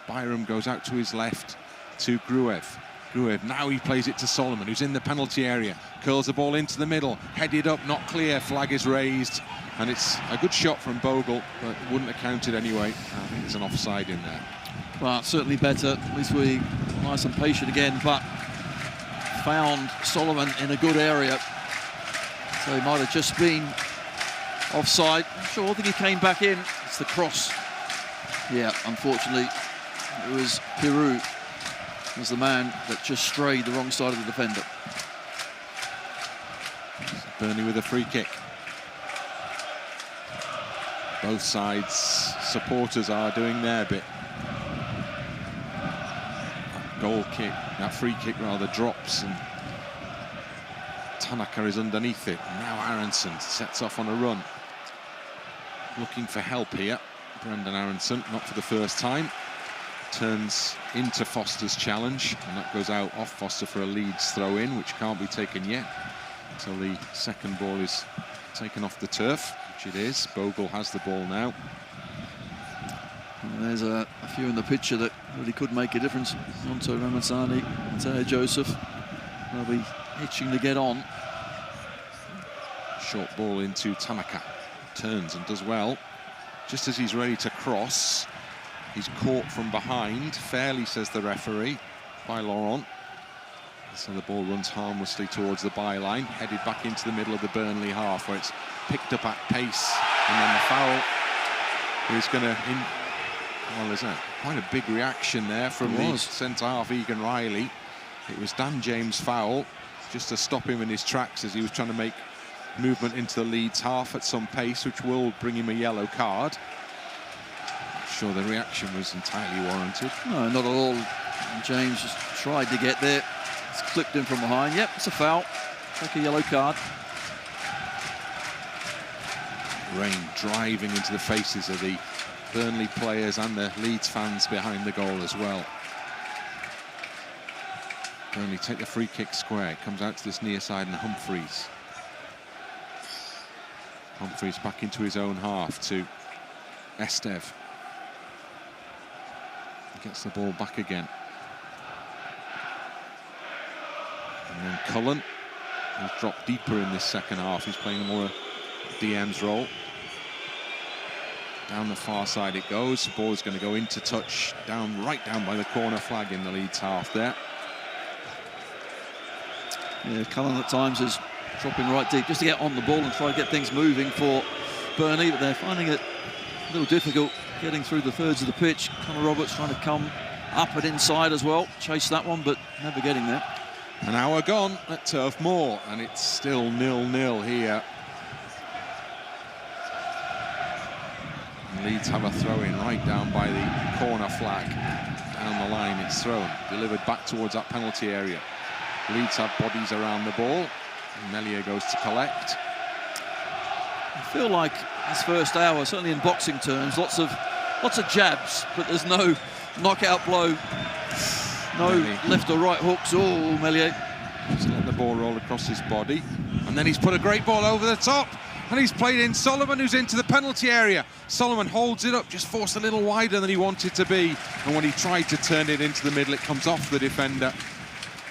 S1: Byram goes out to his left to Gruev. Gruev, now he plays it to Solomon, who's in the penalty area. Curls the ball into the middle, headed up, not clear, flag is raised. And it's a good shot from Bogle, but wouldn't have counted anyway. I think there's an offside in there.
S2: Well, certainly better. At least we nice and patient again, but found Solomon in a good area. So he might have just been offside. I'm sure, I think he came back in. It's the cross. Yeah, unfortunately, it was Piroe was the man that just strayed the wrong side of the defender.
S1: Burnley with a free kick. Both sides, supporters are doing their bit. That goal kick, that free kick rather, drops and Tanaka is underneath it. And now Aaronson sets off on a run. looking for help here. Brendan Aaronson, not for the first time. Turns into Foster's challenge, and that goes out off Foster for a Leeds throw-in, which can't be taken yet until the second ball is taken off the turf, which it is. Bogle has the ball now.
S2: And there's a few in the picture that really could make a difference. Gnonto, Ramazani, Mateo Joseph. They'll be itching to get on.
S1: Short ball into Tanaka. Turns and does well. Just as he's ready to cross, he's caught from behind, fairly, says the referee, by Laurent. So the ball runs harmlessly towards the byline, headed back into the middle of the Burnley half, where it's picked up at pace. And then the foul is going to... Well, there's quite a big reaction there from the centre-half, Egan-Riley. It was Dan James' foul, just to stop him in his tracks as he was trying to make movement into the Leeds half at some pace, which will bring him a yellow card. Not sure the reaction was entirely warranted.
S2: No, not at all. James just tried to get there. It's clipped in from behind. Yep, it's a foul. Take a yellow card.
S1: Rain driving into the faces of the Burnley players and the Leeds fans behind the goal as well. Burnley take the free kick square. It comes out to this near side, and Humphreys. Humphreys back into his own half to Esteve. Gets the ball back again. And then Cullen, who's dropped deeper in this second half. He's playing more DM's role. Down the far side it goes. The ball is going to go into touch, right down by the corner flag in the Leeds half there.
S2: Yeah, Cullen at times is dropping right deep just to get on the ball and try to get things moving for Burnley, but they're finding it a little difficult getting through the thirds of the pitch. Conor Roberts trying to come up and inside as well, chase that one, but never getting there.
S1: An hour gone at Turf Moor, and it's still 0-0 here. And Leeds have a throw-in right down by the corner flag. Down the line it's thrown, delivered back towards that penalty area. Leeds have bodies around the ball. Meslier goes to collect.
S2: I feel like this first hour, certainly in boxing terms, lots of jabs, but there's no knockout blow, no left or right hooks. Oh, Meslier.
S1: Just let the ball roll across his body. And then he's put a great ball over the top. And he's played in Solomon, who's into the penalty area. Solomon holds it up, just forced a little wider than he wanted to be. And when he tried to turn it into the middle, it comes off the defender.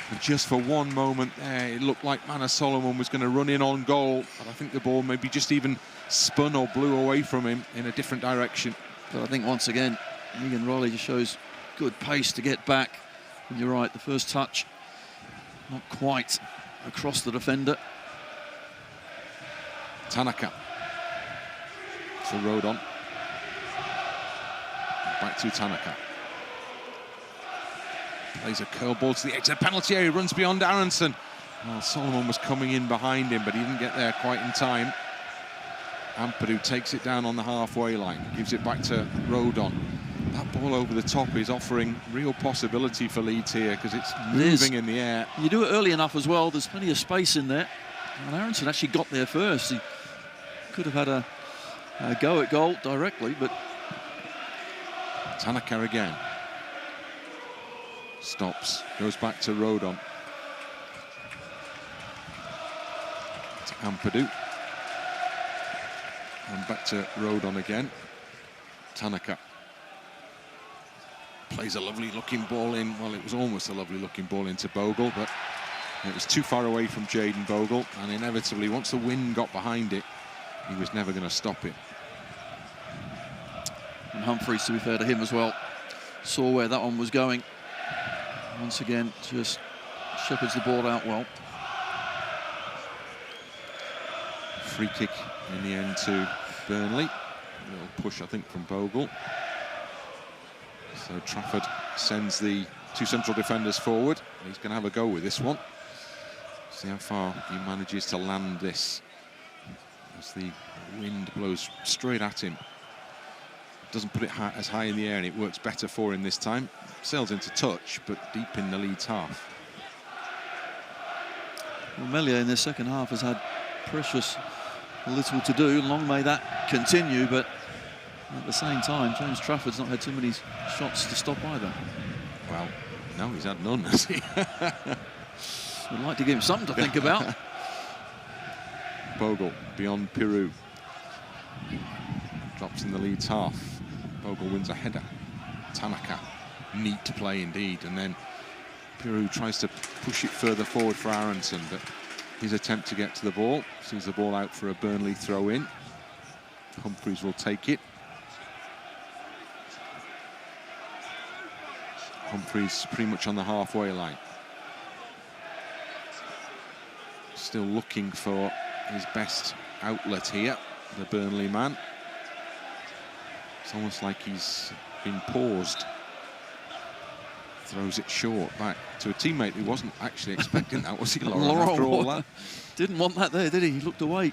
S1: And just for one moment there, it looked like Manor Solomon was going to run in on goal, but I think the ball maybe just even spun or blew away from him in a different direction.
S2: But I think once again, Egan-Riley just shows good pace to get back. And you're right, the first touch, not quite across the defender.
S1: Tanaka to Rodon. Back to Tanaka. Plays a curl ball to the edge of the penalty area, runs beyond Aaronson. Well, Solomon was coming in behind him, but he didn't get there quite in time. Ampadu takes it down on the halfway line, gives it back to Rodon. That ball over the top is offering real possibility for Leeds here because it's moving in the air.
S2: You do it early enough as well, there's plenty of space in there. And Aaronson actually got there first. He could have had a go at goal directly, but...
S1: Tanaka again. Stops, goes back to Rodon. To Ampadu. And back to Rodon again. Tanaka. Plays a lovely looking ball in. Well, it was almost a lovely looking ball into Bogle, but it was too far away from Jayden Bogle, and inevitably, once the wind got behind it, he was never going to stop it.
S2: And Humphreys, to be fair to him as well, saw where that one was going. Once again, just shepherds the ball out well.
S1: Free kick in the end to Burnley. A little push, I think, from Bogle. So Trafford sends the two central defenders forward. He's going to have a go with this one. See how far he manages to land this as the wind blows straight at him. Doesn't put it as high in the air, and it works better for him this time. Sails into touch, but deep in the Leeds half.
S2: Well, Meslier in the second half has had precious little to do. Long may that continue, but At the same time, James Trafford's not had too many shots to stop either.
S1: Well, no, he's had none, has he?
S2: We'd like to give him something to think about.
S1: Bogle beyond Piroe. Drops in the Leeds half. Bogle wins a header. Tanaka, neat to play indeed. And then Piroe tries to push it further forward for Aaronson, but his attempt to get to the ball sees the ball out for a Burnley throw-in. Humphreys will take it. Humphreys pretty much on the halfway line. Still looking for his best outlet here, the Burnley man. It's almost like he's been paused. Throws it short back to a teammate who wasn't actually expecting that, was he, Laurent, after all that?
S2: Didn't want that there, did he? He looked away.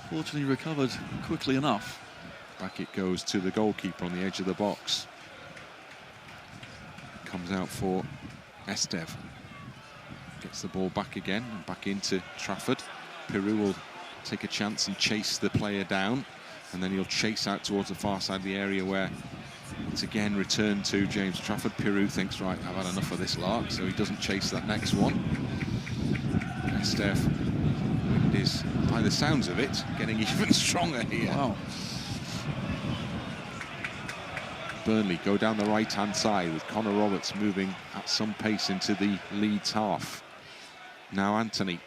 S2: Fortunately recovered quickly enough.
S1: Back it goes to the goalkeeper on the edge of the box. Comes out for Esteve. Gets the ball back again and back into Trafford. Piroe will take a chance and chase the player down, and then he'll chase out towards the far side of the area where it's again returned to James Trafford. Piroe thinks, right, I've had enough of this lark, so he doesn't chase that next one. Esteve, wind is, by the sounds of it, getting even stronger here.
S2: Wow.
S1: Burnley go down the right-hand side with Connor Roberts moving at some pace into the Leeds half. Now Anthony.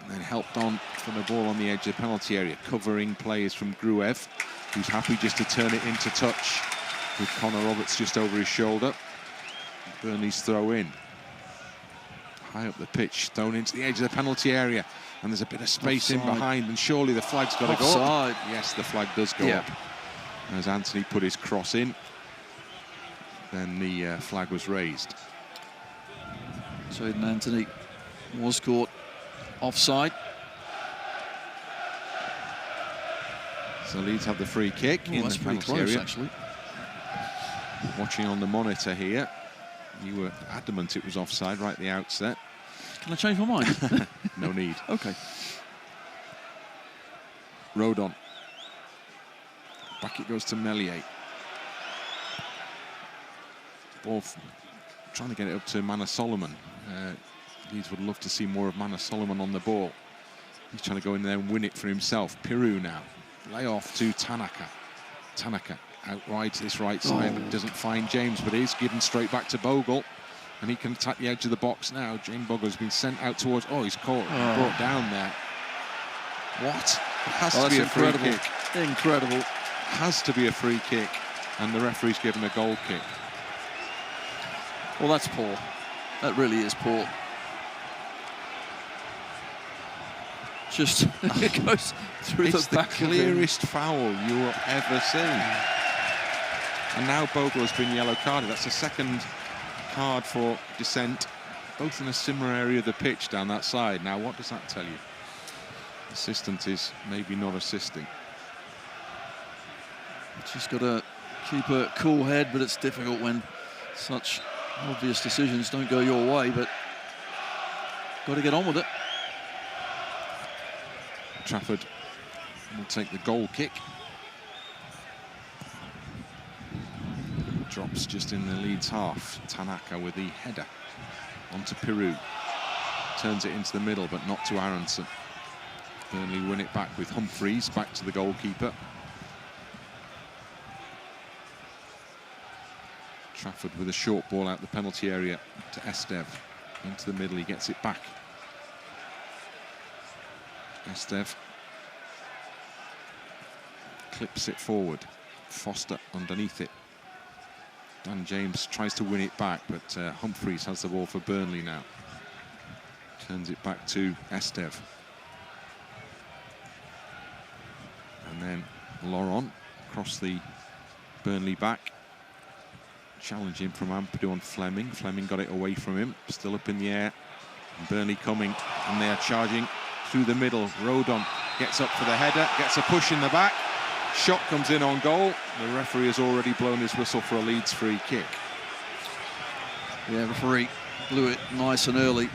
S1: And then helped on from the ball on the edge of the penalty area, covering players from Gruev, who's happy just to turn it into touch with Connor Roberts just over his shoulder. Burnley's throw in. High up the pitch, thrown into the edge of the penalty area. And there's a bit of space in behind, and surely the flag's got to go up. Yes, the flag does go up. As Anthony put his cross in, then the flag was raised.
S2: So Anthony was caught offside.
S1: So Leeds have the free kick in the penalty area.
S2: Actually.
S1: Watching on the monitor here, you were adamant it was offside right at the outset.
S2: Can I change my mind?
S1: No need.
S2: Okay.
S1: Rodon. Back it goes to Meslier. Ball trying to get it up to Mana Solomon. Leeds would love to see more of Mana Solomon on the ball. He's trying to go in there and win it for himself. Piroe now. Lay off to Tanaka. Tanaka out wide to this right side, but doesn't find James, but is given straight back to Bogle. And he can attack the edge of the box now. James Bogle's been sent out towards... Oh, he's caught, brought down there. What? It has to be a free kick.
S2: Incredible.
S1: Has to be a free kick, and the referee's given a goal kick.
S2: Well, that's poor. That really is poor. Just it goes through
S1: it's
S2: the back.
S1: The clearest foul you will ever see. And now Bogle has been yellow carded. That's the second card for dissent, both in a similar area of the pitch down that side. Now, what does that tell you? Assistant is maybe not assisting.
S2: Just got to keep a cool head, but it's difficult when such obvious decisions don't go your way, but got to get on with it.
S1: Trafford will take the goal kick. Drops just in the Leeds half. Tanaka with the header onto Piroe. Turns it into the middle, but not to Aaronson. Burnley win it back with Humphreys, back to the goalkeeper. Trafford with a short ball out the penalty area to Esteve. Into the middle, he gets it back. Esteve clips it forward. Foster underneath it. Dan James tries to win it back, but Humphreys has the ball for Burnley now. Turns it back to Esteve. And then Laurent across the Burnley back. Challenging from Ampadu on Flemming. Flemming got it away from him. Still up in the air. And Burnley coming, and they are charging through the middle. Rodon gets up for the header, gets a push in the back. Shot comes in on goal. The referee has already blown his whistle for a Leeds free kick.
S2: Yeah, referee blew it nice and early.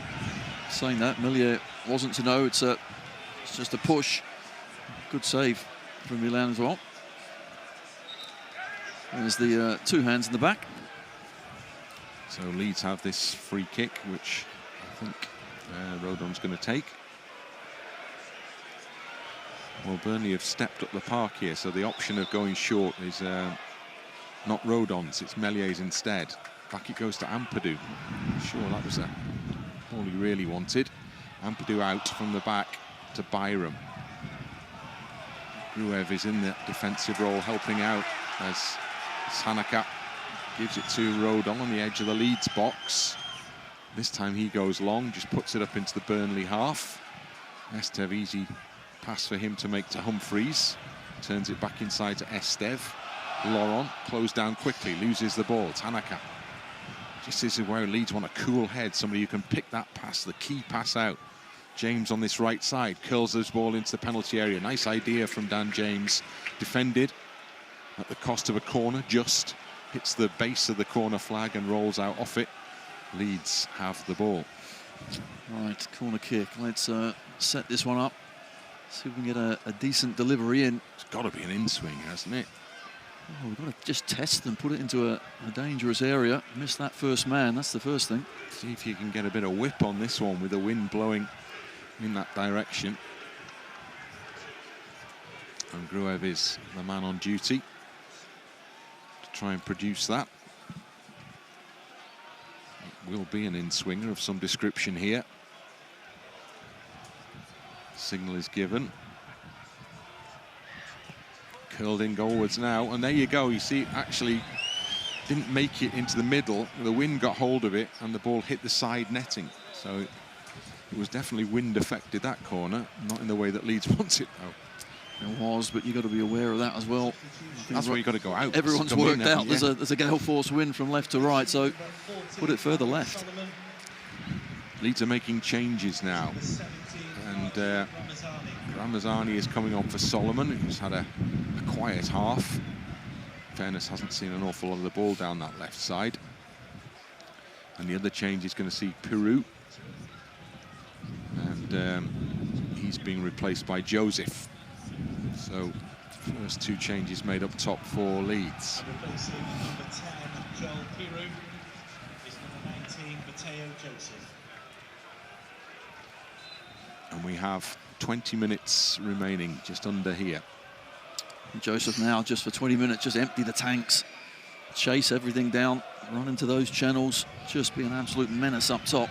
S2: Saying that, Meslier wasn't to know. It's just a push. Good save from Milan as well. There's the two hands in the back.
S1: So Leeds have this free kick, which I think Rodon's going to take. Well, Burnley have stepped up the park here, so the option of going short is not Rodon's, it's Meslier's instead. Back it goes to Ampadu. Sure, that was a ball he really wanted. Ampadu out from the back to Byram. Gruev is in the defensive role, helping out as Tanaka gives it to Rodon on the edge of the Leeds box. This time he goes long, just puts it up into the Burnley half. Esteve, easy pass for him to make to Humphreys. Turns it back inside to Esteve. Laurent closed down quickly, loses the ball. Tanaka. Just this is where Leeds want a cool head, somebody who can pick that pass, the key pass out. James on this right side curls this ball into the penalty area. Nice idea from Dan James. Defended at the cost of a corner, just hits the base of the corner flag and rolls out off it. Leeds have the ball.
S2: Right, corner kick. Let's set this one up. See if we can get a decent delivery in.
S1: It's got to be an in-swing, hasn't it?
S2: Oh, we've got to just test them, put it into a dangerous area. Miss that first man, that's the first thing.
S1: See if you can get a bit of whip on this one with the wind blowing in that direction. And Gruev is the man on duty to try and produce that. It will be an in-swinger of some description here. Signal is given. Curled in goalwards now, and there you go. You see, it actually didn't make it into the middle. The wind got hold of it, and the ball hit the side netting. So it was definitely wind affected, that corner, not in the way that Leeds wants it though.
S2: It was, but you've got to be aware of that as well.
S1: That's where you've got to go out.
S2: Everyone's worked out. Yeah. There's a gale force wind from left to right, so put it further left.
S1: Leeds are making changes now, and Ramazani is coming on for Solomon, who's had a quiet half. In fairness, hasn't seen an awful lot of the ball down that left side. And the other change is going to see Piroe, and he's being replaced by Joseph. So first two changes made up top for Leeds.
S3: Replacing number 10, Joel Piroe, is number 19, Mateo Joseph.
S1: And we have 20 minutes remaining, just under here.
S2: Joseph now, just for 20 minutes, just empty the tanks, chase everything down, run into those channels, just be an absolute menace up top.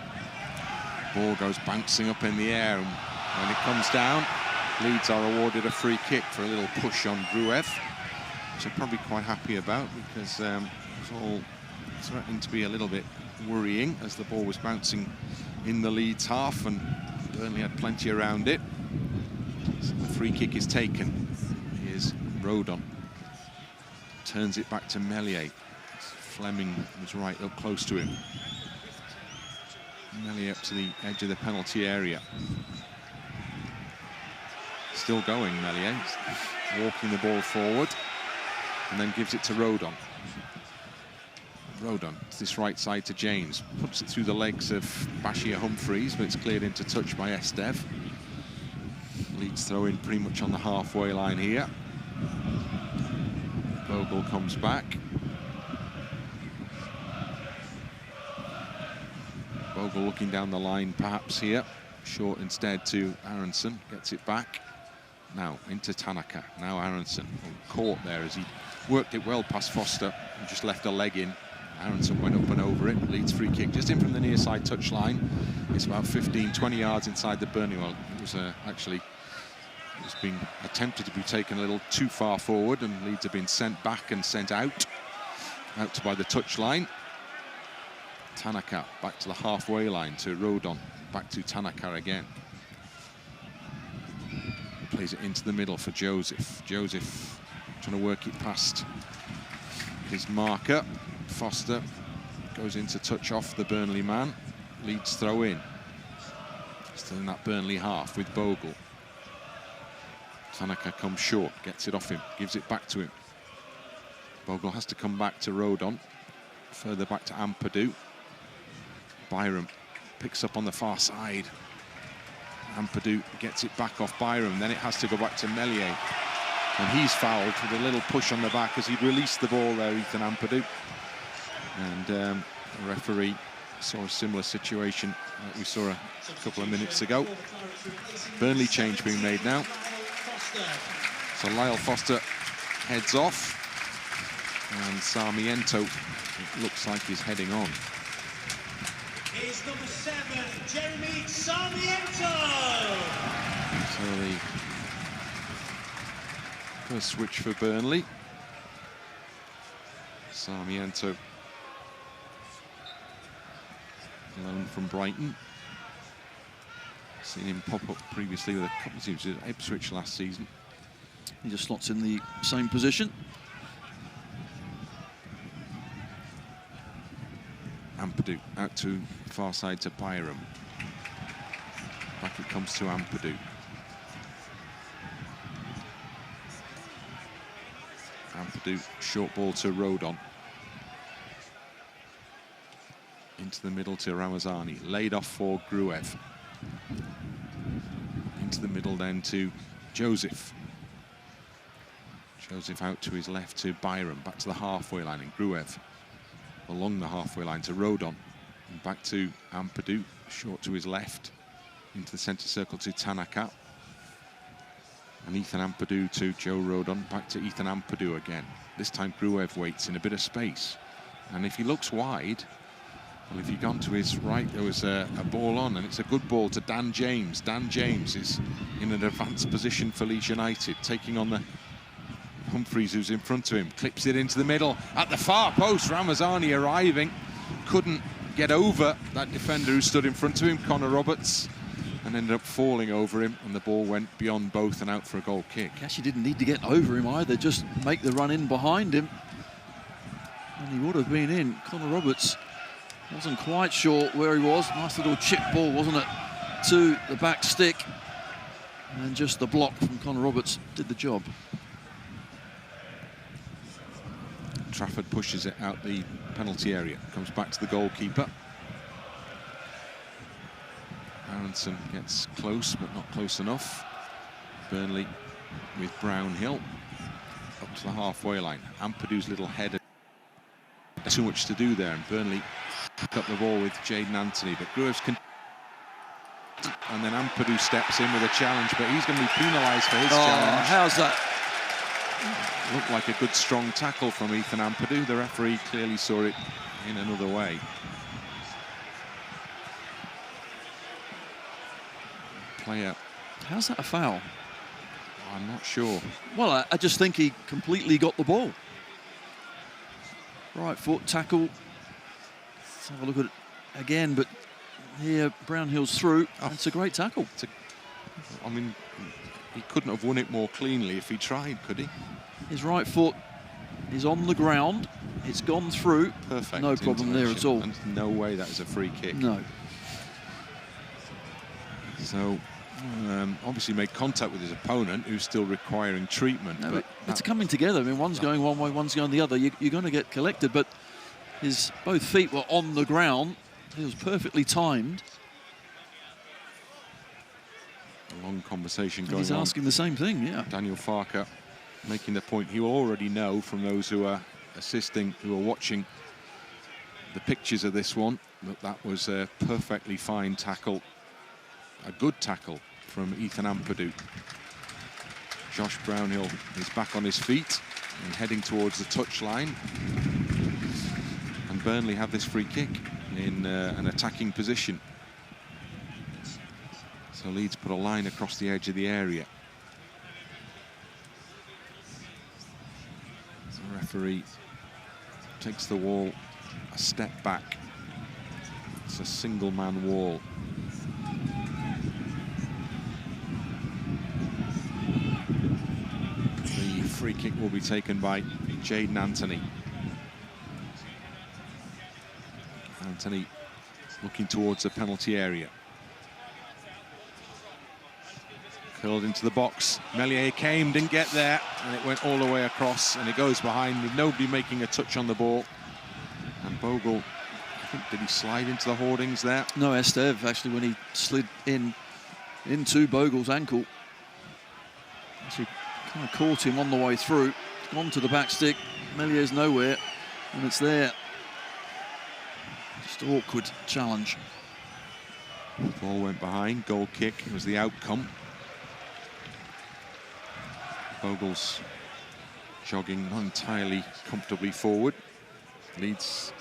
S1: Ball goes bouncing up in the air, and when it comes down, Leeds are awarded a free kick for a little push on Gruev, which I'm probably quite happy about, because it's all threatening to be a little bit worrying as the ball was bouncing in the Leeds half, and Burnley had plenty around it. So the free kick is taken. Here's Rodon. Turns it back to Meslier. Flemming was right up close to him. Meslier up to the edge of the penalty area. Still going, Meslier. Walking the ball forward. And then gives it to Rodon. Rodon, to this right side to James. Puts it through the legs of Bashir Humphreys, but it's cleared into touch by Esteve. Leeds throw in pretty much on the halfway line here. Bogle comes back. Bogle looking down the line perhaps here. Short instead to Aaronson, gets it back. Now into Tanaka, now Aaronson. Caught there as he worked it well past Foster and just left a leg in. Aaronson went up and over it. Leeds free kick just in from the near side touchline. It's about 15-20 yards inside the Burnley. Well, it was actually it was being attempted to be taken a little too far forward, and Leeds have been sent back and sent out to by the touchline. Tanaka back to the halfway line to Rodon, back to Tanaka again. Plays it into the middle for Joseph. Joseph trying to work it past his marker. Foster goes into touch off the Burnley man. Leeds throw in. Still in that Burnley half with Bogle. Tanaka comes short, gets it off him, gives it back to him. Bogle has to come back to Rodon. Further back to Ampadu. Byram picks up on the far side. Ampadu gets it back off Byram. Then it has to go back to Meslier. And he's fouled with a little push on the back as he'd released the ball there, Ethan Ampadu. And the referee saw a similar situation that we saw a couple of minutes ago. Burnley change being made now. So Lyle Foster heads off. And Sarmiento, it looks like he's heading on.
S3: Here's number 7, Jeremy Sarmiento.
S1: So the first switch for Burnley. Sarmiento, loan from Brighton. Seen him pop up previously with a couple of teams at Ipswich last season.
S2: He just slots in the same position.
S1: Ampadu out to far side to Byram. Back it comes to Ampadu. Ampadu, short ball to Rodon. Into the middle to Ramazani. Laid off for Gruev. Into the middle then to Joseph. Joseph out to his left to Byram. Back to the halfway line and Gruev. Along the halfway line to Rodon. And back to Ampadu. Short to his left. Into the centre circle to Tanaka. And Ethan Ampadu to Joe Rodon. Back to Ethan Ampadu again. This time Gruev waits in a bit of space. And if he looks wide, well, if you've gone to his right, there was a ball on, and it's a good ball to Dan James. Dan James is in an advanced position for Leeds United, taking on the Humphreys, who's in front of him. Clips it into the middle. At the far post, Ramazani arriving. Couldn't get over that defender who stood in front of him, Connor Roberts, and ended up falling over him, and the ball went beyond both and out for a goal kick.
S2: He actually didn't need to get over him either, just make the run in behind him. And he would have been in. Connor Roberts wasn't quite sure where he was. Nice little chip ball, wasn't it, to the back stick. And just the block from Connor Roberts did the job.
S1: Trafford pushes it out the penalty area. Comes back to the goalkeeper. Aaronson gets close, but not close enough. Burnley with Brownhill up to the halfway line. Ampadu's little header. Too much to do there, and Burnley pick up the ball with Jaden Anthony, but Gruev's and then Ampadu steps in with a challenge, but he's going to be penalised for his challenge.
S2: How's that?
S1: Looked like a good strong tackle from Ethan Ampadu. The referee clearly saw it in another way. Player.
S2: How's that a foul?
S1: I'm not sure.
S2: Well, I just think he completely got the ball. Right foot tackle. Let's have a look at it again, but here Brownhill's through. Oh. It's a great tackle.
S1: I mean, he couldn't have won it more cleanly if he tried, could he?
S2: His right foot is on the ground. It's gone through.
S1: Perfect.
S2: No problem there at all.
S1: And no way that is a free kick.
S2: No.
S1: So, obviously made contact with his opponent, who's still requiring treatment.
S2: No, but it's coming together. I mean, one's going one way, one's going the other. You're going to get collected, but his both feet were on the ground. It was perfectly timed.
S1: A long conversation going on.
S2: He's asking the same thing, yeah.
S1: Daniel Farker making the point he will already know from those who are assisting, who are watching the pictures of this one, that was a perfectly fine tackle, a good tackle from Ethan Ampadu. Josh Brownhill is back on his feet and heading towards the touchline. And Burnley have this free kick in an attacking position. So Leeds put a line across the edge of the area. The referee takes the wall a step back. It's a single-man wall. The free kick will be taken by Jaden Anthony. Anthony looking towards the penalty area. Curled into the box. Meslier came, didn't get there, and it went all the way across, and it goes behind with nobody making a touch on the ball. And Bogle, I think, did he slide into the hoardings there?
S2: No, Esteve, actually, when he slid into Bogle's ankle. Actually Kind of caught him on the way through. Gone to the back stick. Meslier's nowhere, and it's there. Just an awkward challenge.
S1: Ball went behind. Goal kick was the outcome. Bogle's jogging not entirely comfortably forward. Leeds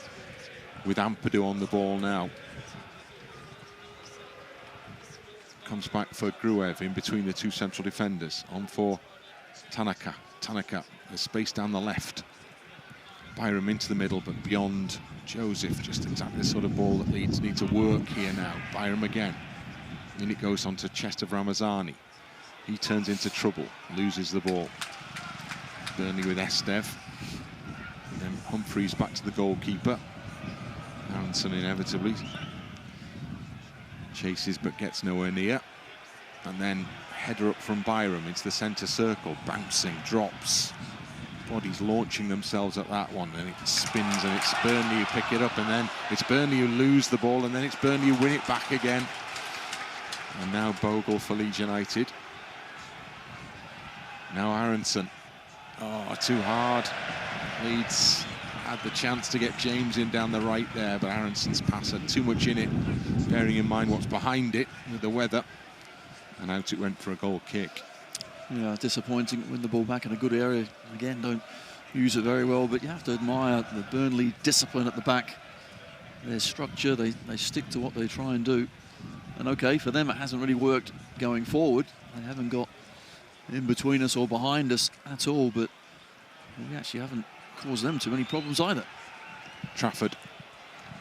S1: with Ampadu on the ball now. Comes back for Gruev in between the two central defenders. On for Tanaka. Tanaka, there's space down the left. Byram into the middle, but beyond Joseph. Just exactly the sort of ball that Leeds need to work here now. Byram again. And it goes on to chest of Ramazani. He turns into trouble, loses the ball. Burnley with Esteve. And then Humphreys back to the goalkeeper. Aaronson inevitably chases but gets nowhere near. And then header up from Byram into the centre circle, bouncing, drops. Bodies launching themselves at that one, and it spins, and it's Burnley who pick it up, and then it's Burnley who lose the ball, and then it's Burnley who win it back again. And now Bogle for Leeds United. Now Aaronson. Oh, too hard. Leeds had the chance to get James in down the right there, but Aaronson's pass had too much in it, bearing in mind what's behind it with the weather. And out it went for a goal kick.
S2: Yeah, disappointing. Win the ball back in a good area. Again, don't use it very well, but you have to admire the Burnley discipline at the back. Their structure, they stick to what they try and do. And okay, for them it hasn't really worked going forward. They haven't got in between us or behind us at all, but we actually haven't caused them too many problems either.
S1: Trafford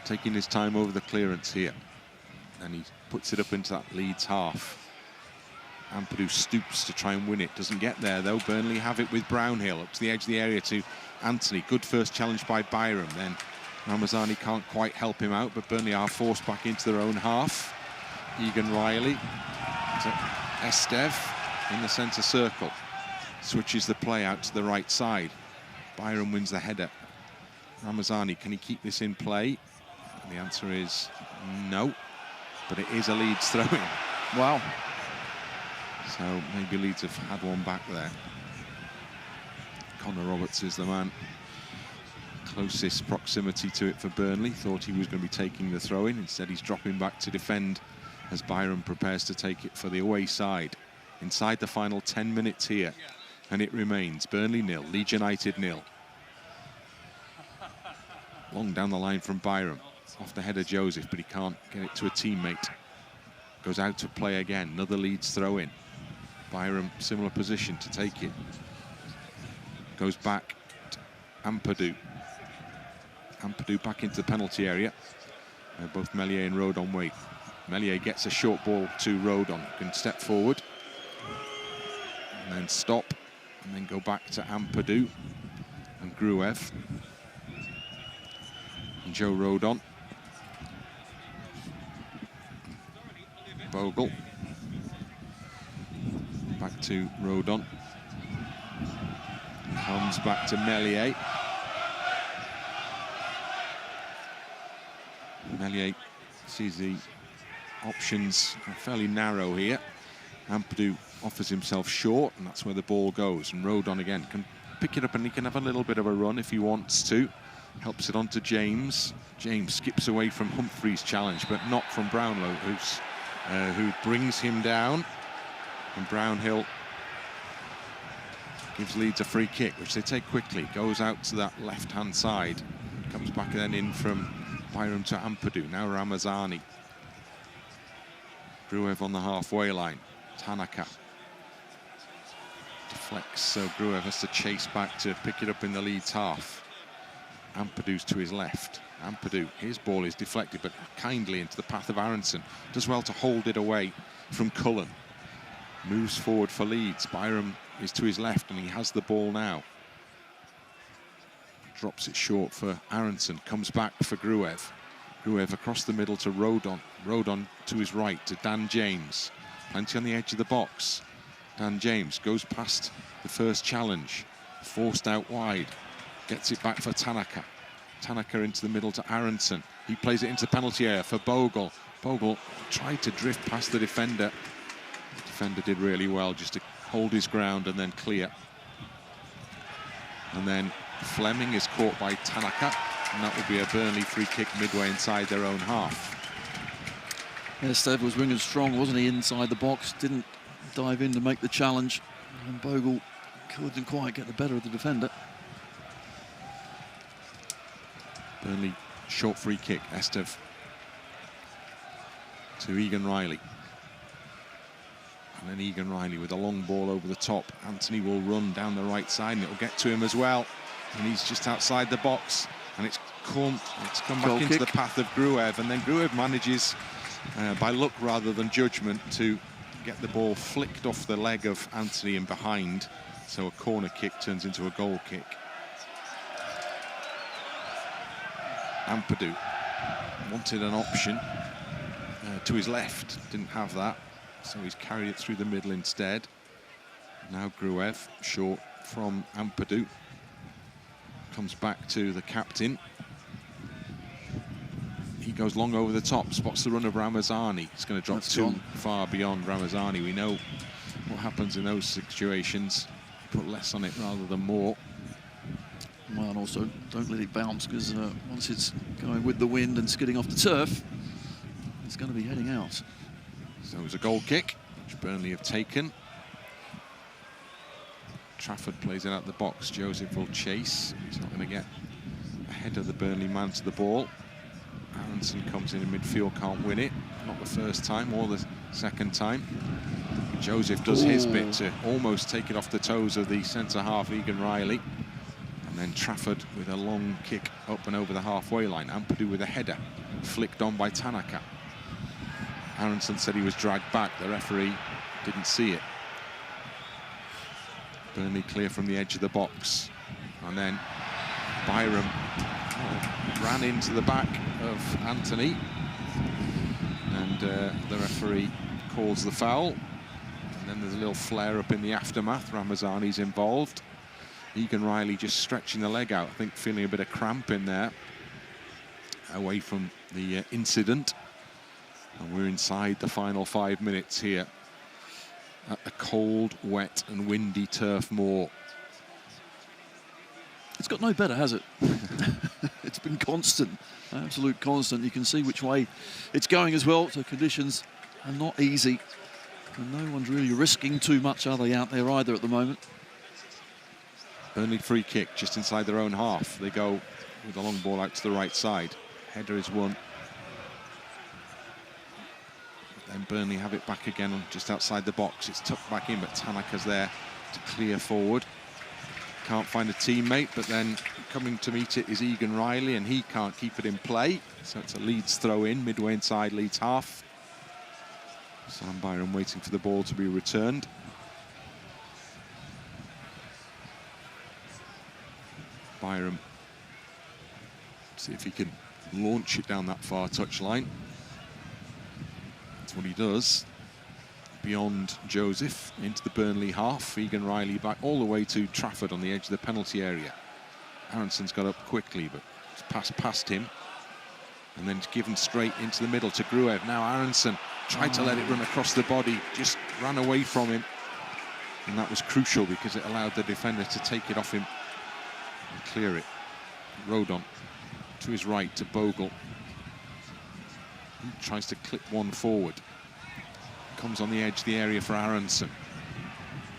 S1: taking his time over the clearance here. And he puts it up into that Leeds half. Ampadu stoops to try and win it. Doesn't get there, though. Burnley have it with Brownhill up to the edge of the area to Anthony. Good first challenge by Byram. Then Ramazani can't quite help him out, but Burnley are forced back into their own half. Egan-Riley to Esteve in the centre circle. Switches the play out to the right side. Byram wins the header. Ramazani, can he keep this in play? And the answer is no, but it is a Leeds throw-in.
S2: Wow.
S1: So maybe Leeds have had one back there. Connor Roberts is the man closest proximity to it for Burnley. Thought he was going to be taking the throw-in. Instead, he's dropping back to defend as Byram prepares to take it for the away side. Inside the final 10 minutes here. And it remains Burnley 0, Leeds United 0. Long down the line from Byram. Off the head of Joseph, but he can't get it to a teammate. Goes out to play again. Another Leeds throw-in. Byram, similar position to take it. Goes back to Ampadu. Ampadu back into the penalty area. Both Meslier and Rodon wait. Meslier gets a short ball to Rodon. Can step forward. And then stop. And then go back to Ampadu and Gruev. And Joe Rodon. Bogle. Back to Rodon. Comes back to Meslier. Meslier sees the options are fairly narrow here. Ampadu offers himself short, and that's where the ball goes. And Rodon again can pick it up, and he can have a little bit of a run if he wants to. Helps it on to James. James skips away from Humphreys' challenge, but not from Brownlow, who brings him down. And Brownhill gives Leeds a free kick, which they take quickly. Goes out to that left-hand side. Comes back and then in from Byram to Ampadu. Now Ramazani. Gruev on the halfway line. Tanaka. Deflects, so Gruev has to chase back to pick it up in the Leeds half. Ampadu's to his left. Ampadu, his ball is deflected, but kindly into the path of Aaronson. Does well to hold it away from Cullen. Moves forward for Leeds. Byram is to his left, and he has the ball now. Drops it short for Aaronson. Comes back for Gruev. Gruev across the middle to Rodon. Rodon to his right to Dan James. Plenty on the edge of the box. Dan James goes past the first challenge. Forced out wide. Gets it back for Tanaka. Tanaka into the middle to Aaronson. He plays it into the penalty area for Bogle. Bogle tried to drift past the defender. The defender did really well just to hold his ground and then clear. And then Flemming is caught by Tanaka, and that will be a Burnley free kick midway inside their own half.
S2: Esteve was winging strong, wasn't he, inside the box? Didn't dive in to make the challenge, and Bogle couldn't quite get the better of the defender.
S1: Burnley short free kick, Esteve to Egan-Riley. And then Egan-Riley with a long ball over the top. Anthony will run down the right side and it'll get to him as well. And he's just outside the box. And it's come back into the path of Gruev. And then Gruev manages, by luck rather than judgment, to get the ball flicked off the leg of Anthony and behind. So a corner kick turns into a goal kick. Ampadu wanted an option to his left, didn't have that, so he's carried it through the middle instead. Now Gruev, short from Ampadu, comes back to the captain. He goes long over the top, spots the run of Ramazani. He's going to drop too far beyond Ramazani. We know what happens in those situations. Put less on it rather than more.
S2: Well, and also don't let it bounce, because once it's going with the wind and skidding off the turf, it's going to be heading out.
S1: So it was a goal kick, which Burnley have taken. Trafford plays it out the box. Joseph will chase. He's not going to get ahead of the Burnley man to the ball. Aaronson comes in midfield, can't win it. Not the first time or the second time. Joseph does his bit to almost take it off the toes of the centre-half, Egan-Riley. And then Trafford with a long kick up and over the halfway line. Ampadu with a header, flicked on by Tanaka. Aaronson said he was dragged back. The referee didn't see it. Burnley clear from the edge of the box. And then Byram ran into the back of Anthony. And the referee calls the foul. And then there's a little flare-up in the aftermath. Ramazani's involved. Egan-Riley just stretching the leg out, I think feeling a bit of cramp in there, away from the incident. And we're inside the final 5 minutes here at the cold, wet and windy Turf Moor.
S2: It's got no better, has it? It's been constant, absolute constant. You can see which way it's going as well, so conditions are not easy. And no one's really risking too much, are they, out there either at the moment?
S1: Burnley free kick just inside their own half. They go with a long ball out to the right side. Header is won. Then Burnley have it back again just outside the box. It's tucked back in, but Tanaka's there to clear forward. Can't find a teammate, but then coming to meet it is Egan-Riley, and he can't keep it in play. So it's a Leeds throw in, midway inside Leeds half. Sam Byram waiting for the ball to be returned. Byram, see if he can launch it down that far touchline. That's what he does. Beyond Joseph, into the Burnley half. Egan-Riley back all the way to Trafford on the edge of the penalty area. Aaronson's got up quickly, but it's passed past him. And then it's given straight into the middle to Gruev. Now Aaronson tried to let it run across the body, just ran away from him. And that was crucial because it allowed the defender to take it off him and clear it. Rodon to his right to Bogle. He tries to clip one forward. Comes on the edge of the area for Aaronson.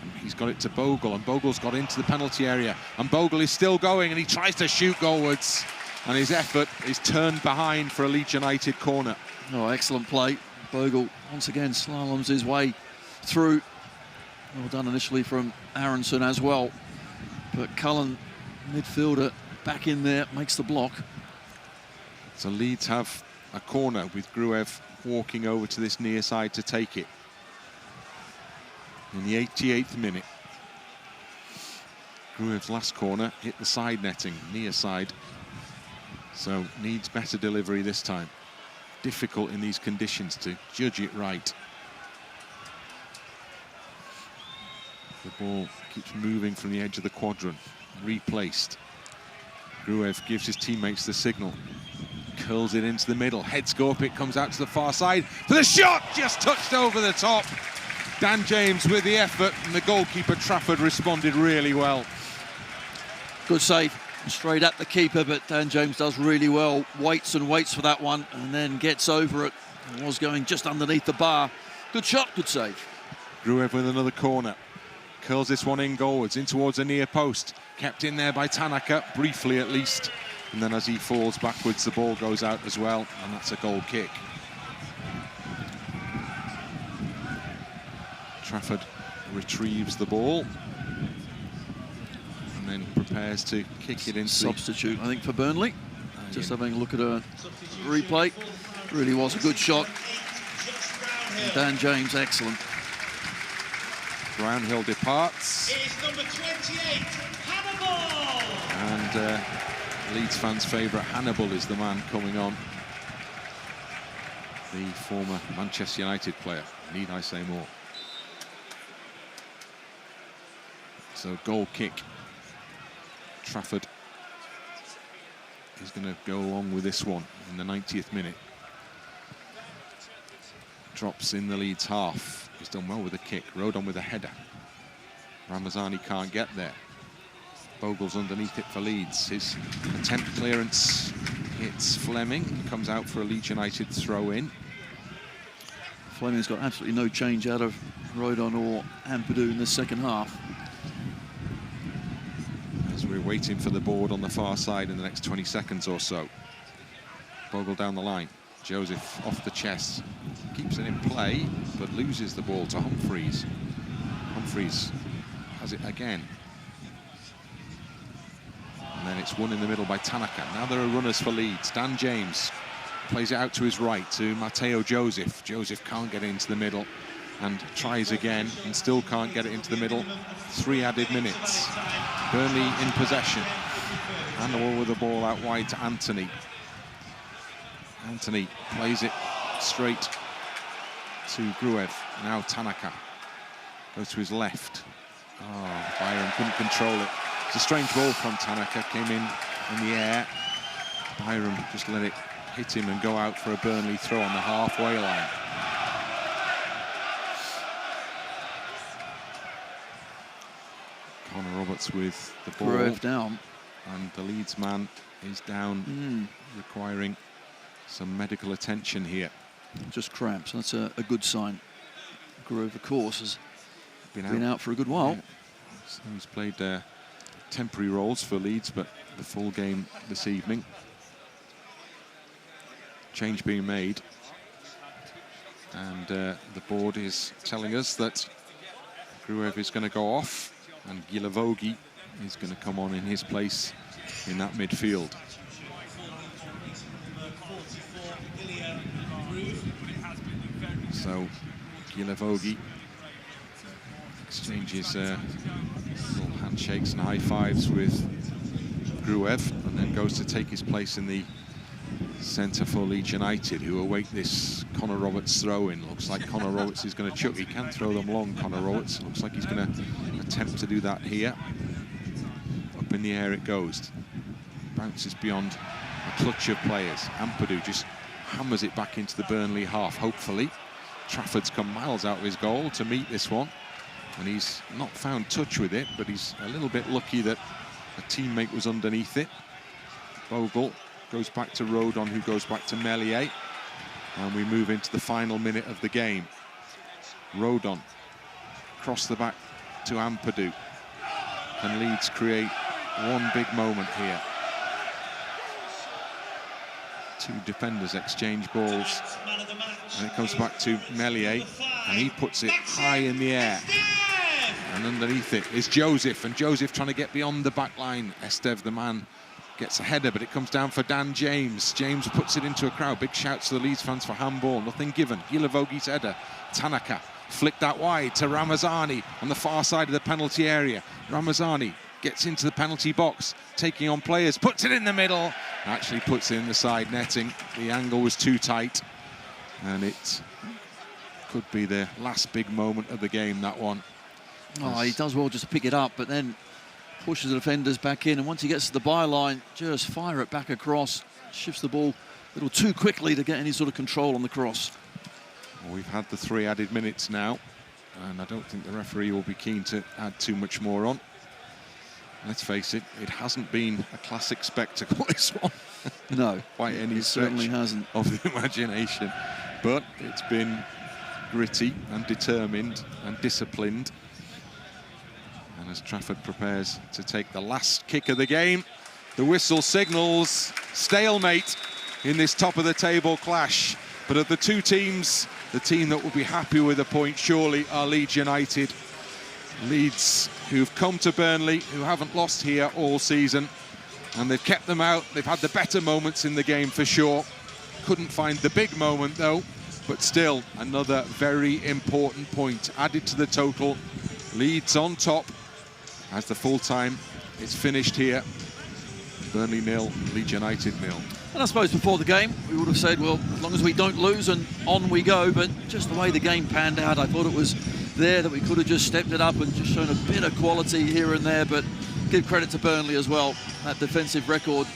S1: And he's got it to Bogle, and Bogle's got into the penalty area. And Bogle is still going, and he tries to shoot goalwards. And his effort is turned behind for a Leeds United corner.
S2: Oh, excellent play. Bogle once again slaloms his way through. Well done initially from Aaronson as well. But Cullen, midfielder, back in there, makes the block.
S1: So Leeds have a corner with Gruev walking over to this near side to take it. In the 88th minute. Gruev's last corner hit the side netting, near side. So needs better delivery this time. Difficult in these conditions to judge it right. The ball keeps moving from the edge of the quadrant. Replaced. Gruev gives his teammates the signal. Curls it into the middle. Heads go up, it comes out to the far side. For the shot! Just touched over the top. Dan James with the effort, and the goalkeeper Trafford responded really well.
S2: Good save, straight at the keeper, but Dan James does really well. Waits and waits for that one, and then gets over it. It was going just underneath the bar. Good shot, good save.
S1: Gruev with another corner. Curls this one in goalwards, in towards the near post. Kept in there by Tanaka, briefly at least. And then as he falls backwards, the ball goes out as well, and that's a goal kick. Trafford retrieves the ball and then prepares to kick it into
S2: substitute, I think, for Burnley. Just having a look at a replay. Really was a good shot. And Dan James, excellent.
S1: Brownhill departs.
S3: It's number 28, Hannibal!
S1: And Leeds fans' favourite Hannibal is the man coming on. The former Manchester United player. Need I say more? So goal kick. Trafford is going to go along with this one in the 90th minute. Drops in the Leeds half. He's done well with a kick. Rodon with a header. Ramazani can't get there. Bogle's underneath it for Leeds. His attempt clearance hits Flemming. Comes out for a Leeds United throw in.
S2: Flemming's got absolutely no change out of Rodon or Ampadu in the second half.
S1: As we're waiting for the board on the far side in the next 20 seconds or so. Bogle down the line. Joseph off the chest. Keeps it in play, but loses the ball to Humphreys. Humphreys has it again. And then it's won in the middle by Tanaka. Now there are runners for Leeds. Dan James plays it out to his right to Mateo Joseph. Joseph can't get into the middle and tries again and still can't get it into the middle. 3 added minutes. Burnley in possession. Hannibal with the ball out wide to Anthony. Anthony plays it straight to Gruev. Now Tanaka goes to his left. Oh, Byram couldn't control it. It's a strange ball from Tanaka. Came in the air. Byram just let it hit him and go out for a Burnley throw on the halfway line. Connor Roberts with the ball.
S2: Gruev down.
S1: And the Leeds man is down, requiring some medical attention here.
S2: Just cramps. That's a good sign. Gruev, of course, has been out for a good while.
S1: Yeah. So he's played temporary roles for Leeds, but the full game this evening. Change being made. And the board is telling us that Gruev is going to go off and Guilavogui is going to come on in his place in that midfield. So Guilavogui exchanges little handshakes and high fives with Gruev and then goes to take his place in the centre for Leeds United, who await this Connor Roberts throw in. Looks like Connor Roberts is going to chuck. He can throw them long, Connor Roberts. Looks like he's going to attempt to do that here. Up in the air it goes. Bounces beyond a clutch of players. Ampadu just hammers it back into the Burnley half, hopefully. Trafford's come miles out of his goal to meet this one. And he's not found touch with it, but he's a little bit lucky that a teammate was underneath it. Bogle goes back to Rodon, who goes back to Meslier. And we move into the final minute of the game. Rodon, across the back to Ampadu. Can Leeds create one big moment here? 2 defenders exchange balls. And it comes back to Meslier, and he puts it high in the air. And underneath it is Joseph, and Joseph trying to get beyond the back line. Esteve, the man, gets a header, but it comes down for Dan James. James puts it into a crowd. Big shouts to the Leeds fans for handball. Nothing given. Guilavogüi's header. Tanaka flicked that wide to Ramazani on the far side of the penalty area. Ramazani gets into the penalty box, taking on players, puts it in the middle, actually puts it in the side netting. The angle was too tight, and it could be the last big moment of the game, that one.
S2: Oh, he does well just to pick it up, but then pushes the defenders back in, and once he gets to the byline, just fire it back across, shifts the ball a little too quickly to get any sort of control on the cross.
S1: Well, we've had the 3 added minutes now. and I don't think the referee will be keen to add too much more on. Let's face it, it hasn't been a classic spectacle, this one.
S2: No,
S1: by any
S2: it certainly hasn't.
S1: of the imagination. But it's been gritty and determined and disciplined. And as Trafford prepares to take the last kick of the game, the whistle signals stalemate in this top-of-the-table clash. But of the two teams, the team that will be happy with a point surely are Leeds United. Leeds, who've come to Burnley, who haven't lost here all season, and they've kept them out. They've had the better moments in the game for sure. Couldn't find the big moment though, but still another very important point added to the total. Leeds on top as the full time is finished here. Burnley 0, Leeds United 0.
S2: And I suppose before the game, we would have said, well, as long as we don't lose and on we go, but just the way the game panned out, I thought it was there that we could have just stepped it up and just shown a bit of quality here and there, but give credit to Burnley as well. That defensive record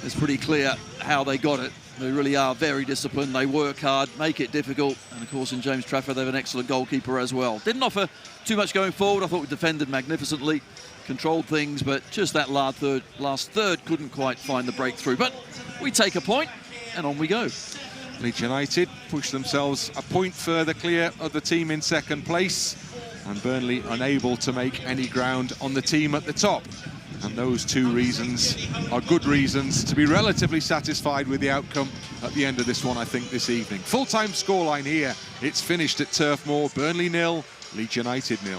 S2: is pretty clear how they got it. They really are very disciplined, they work hard, make it difficult, and of course in James Trafford they have an excellent goalkeeper as well. Didn't offer too much going forward. I thought we defended magnificently, controlled things, but just that last third couldn't quite find the breakthrough. But we take a point and on we go.
S1: Leeds United push themselves a point further clear of the team in second place, and Burnley unable to make any ground on the team at the top. And those two reasons are good reasons to be relatively satisfied with the outcome at the end of this one, I think, this evening. Full-time scoreline here. It's finished at Turf Moor. Burnley 0, Leeds United 0.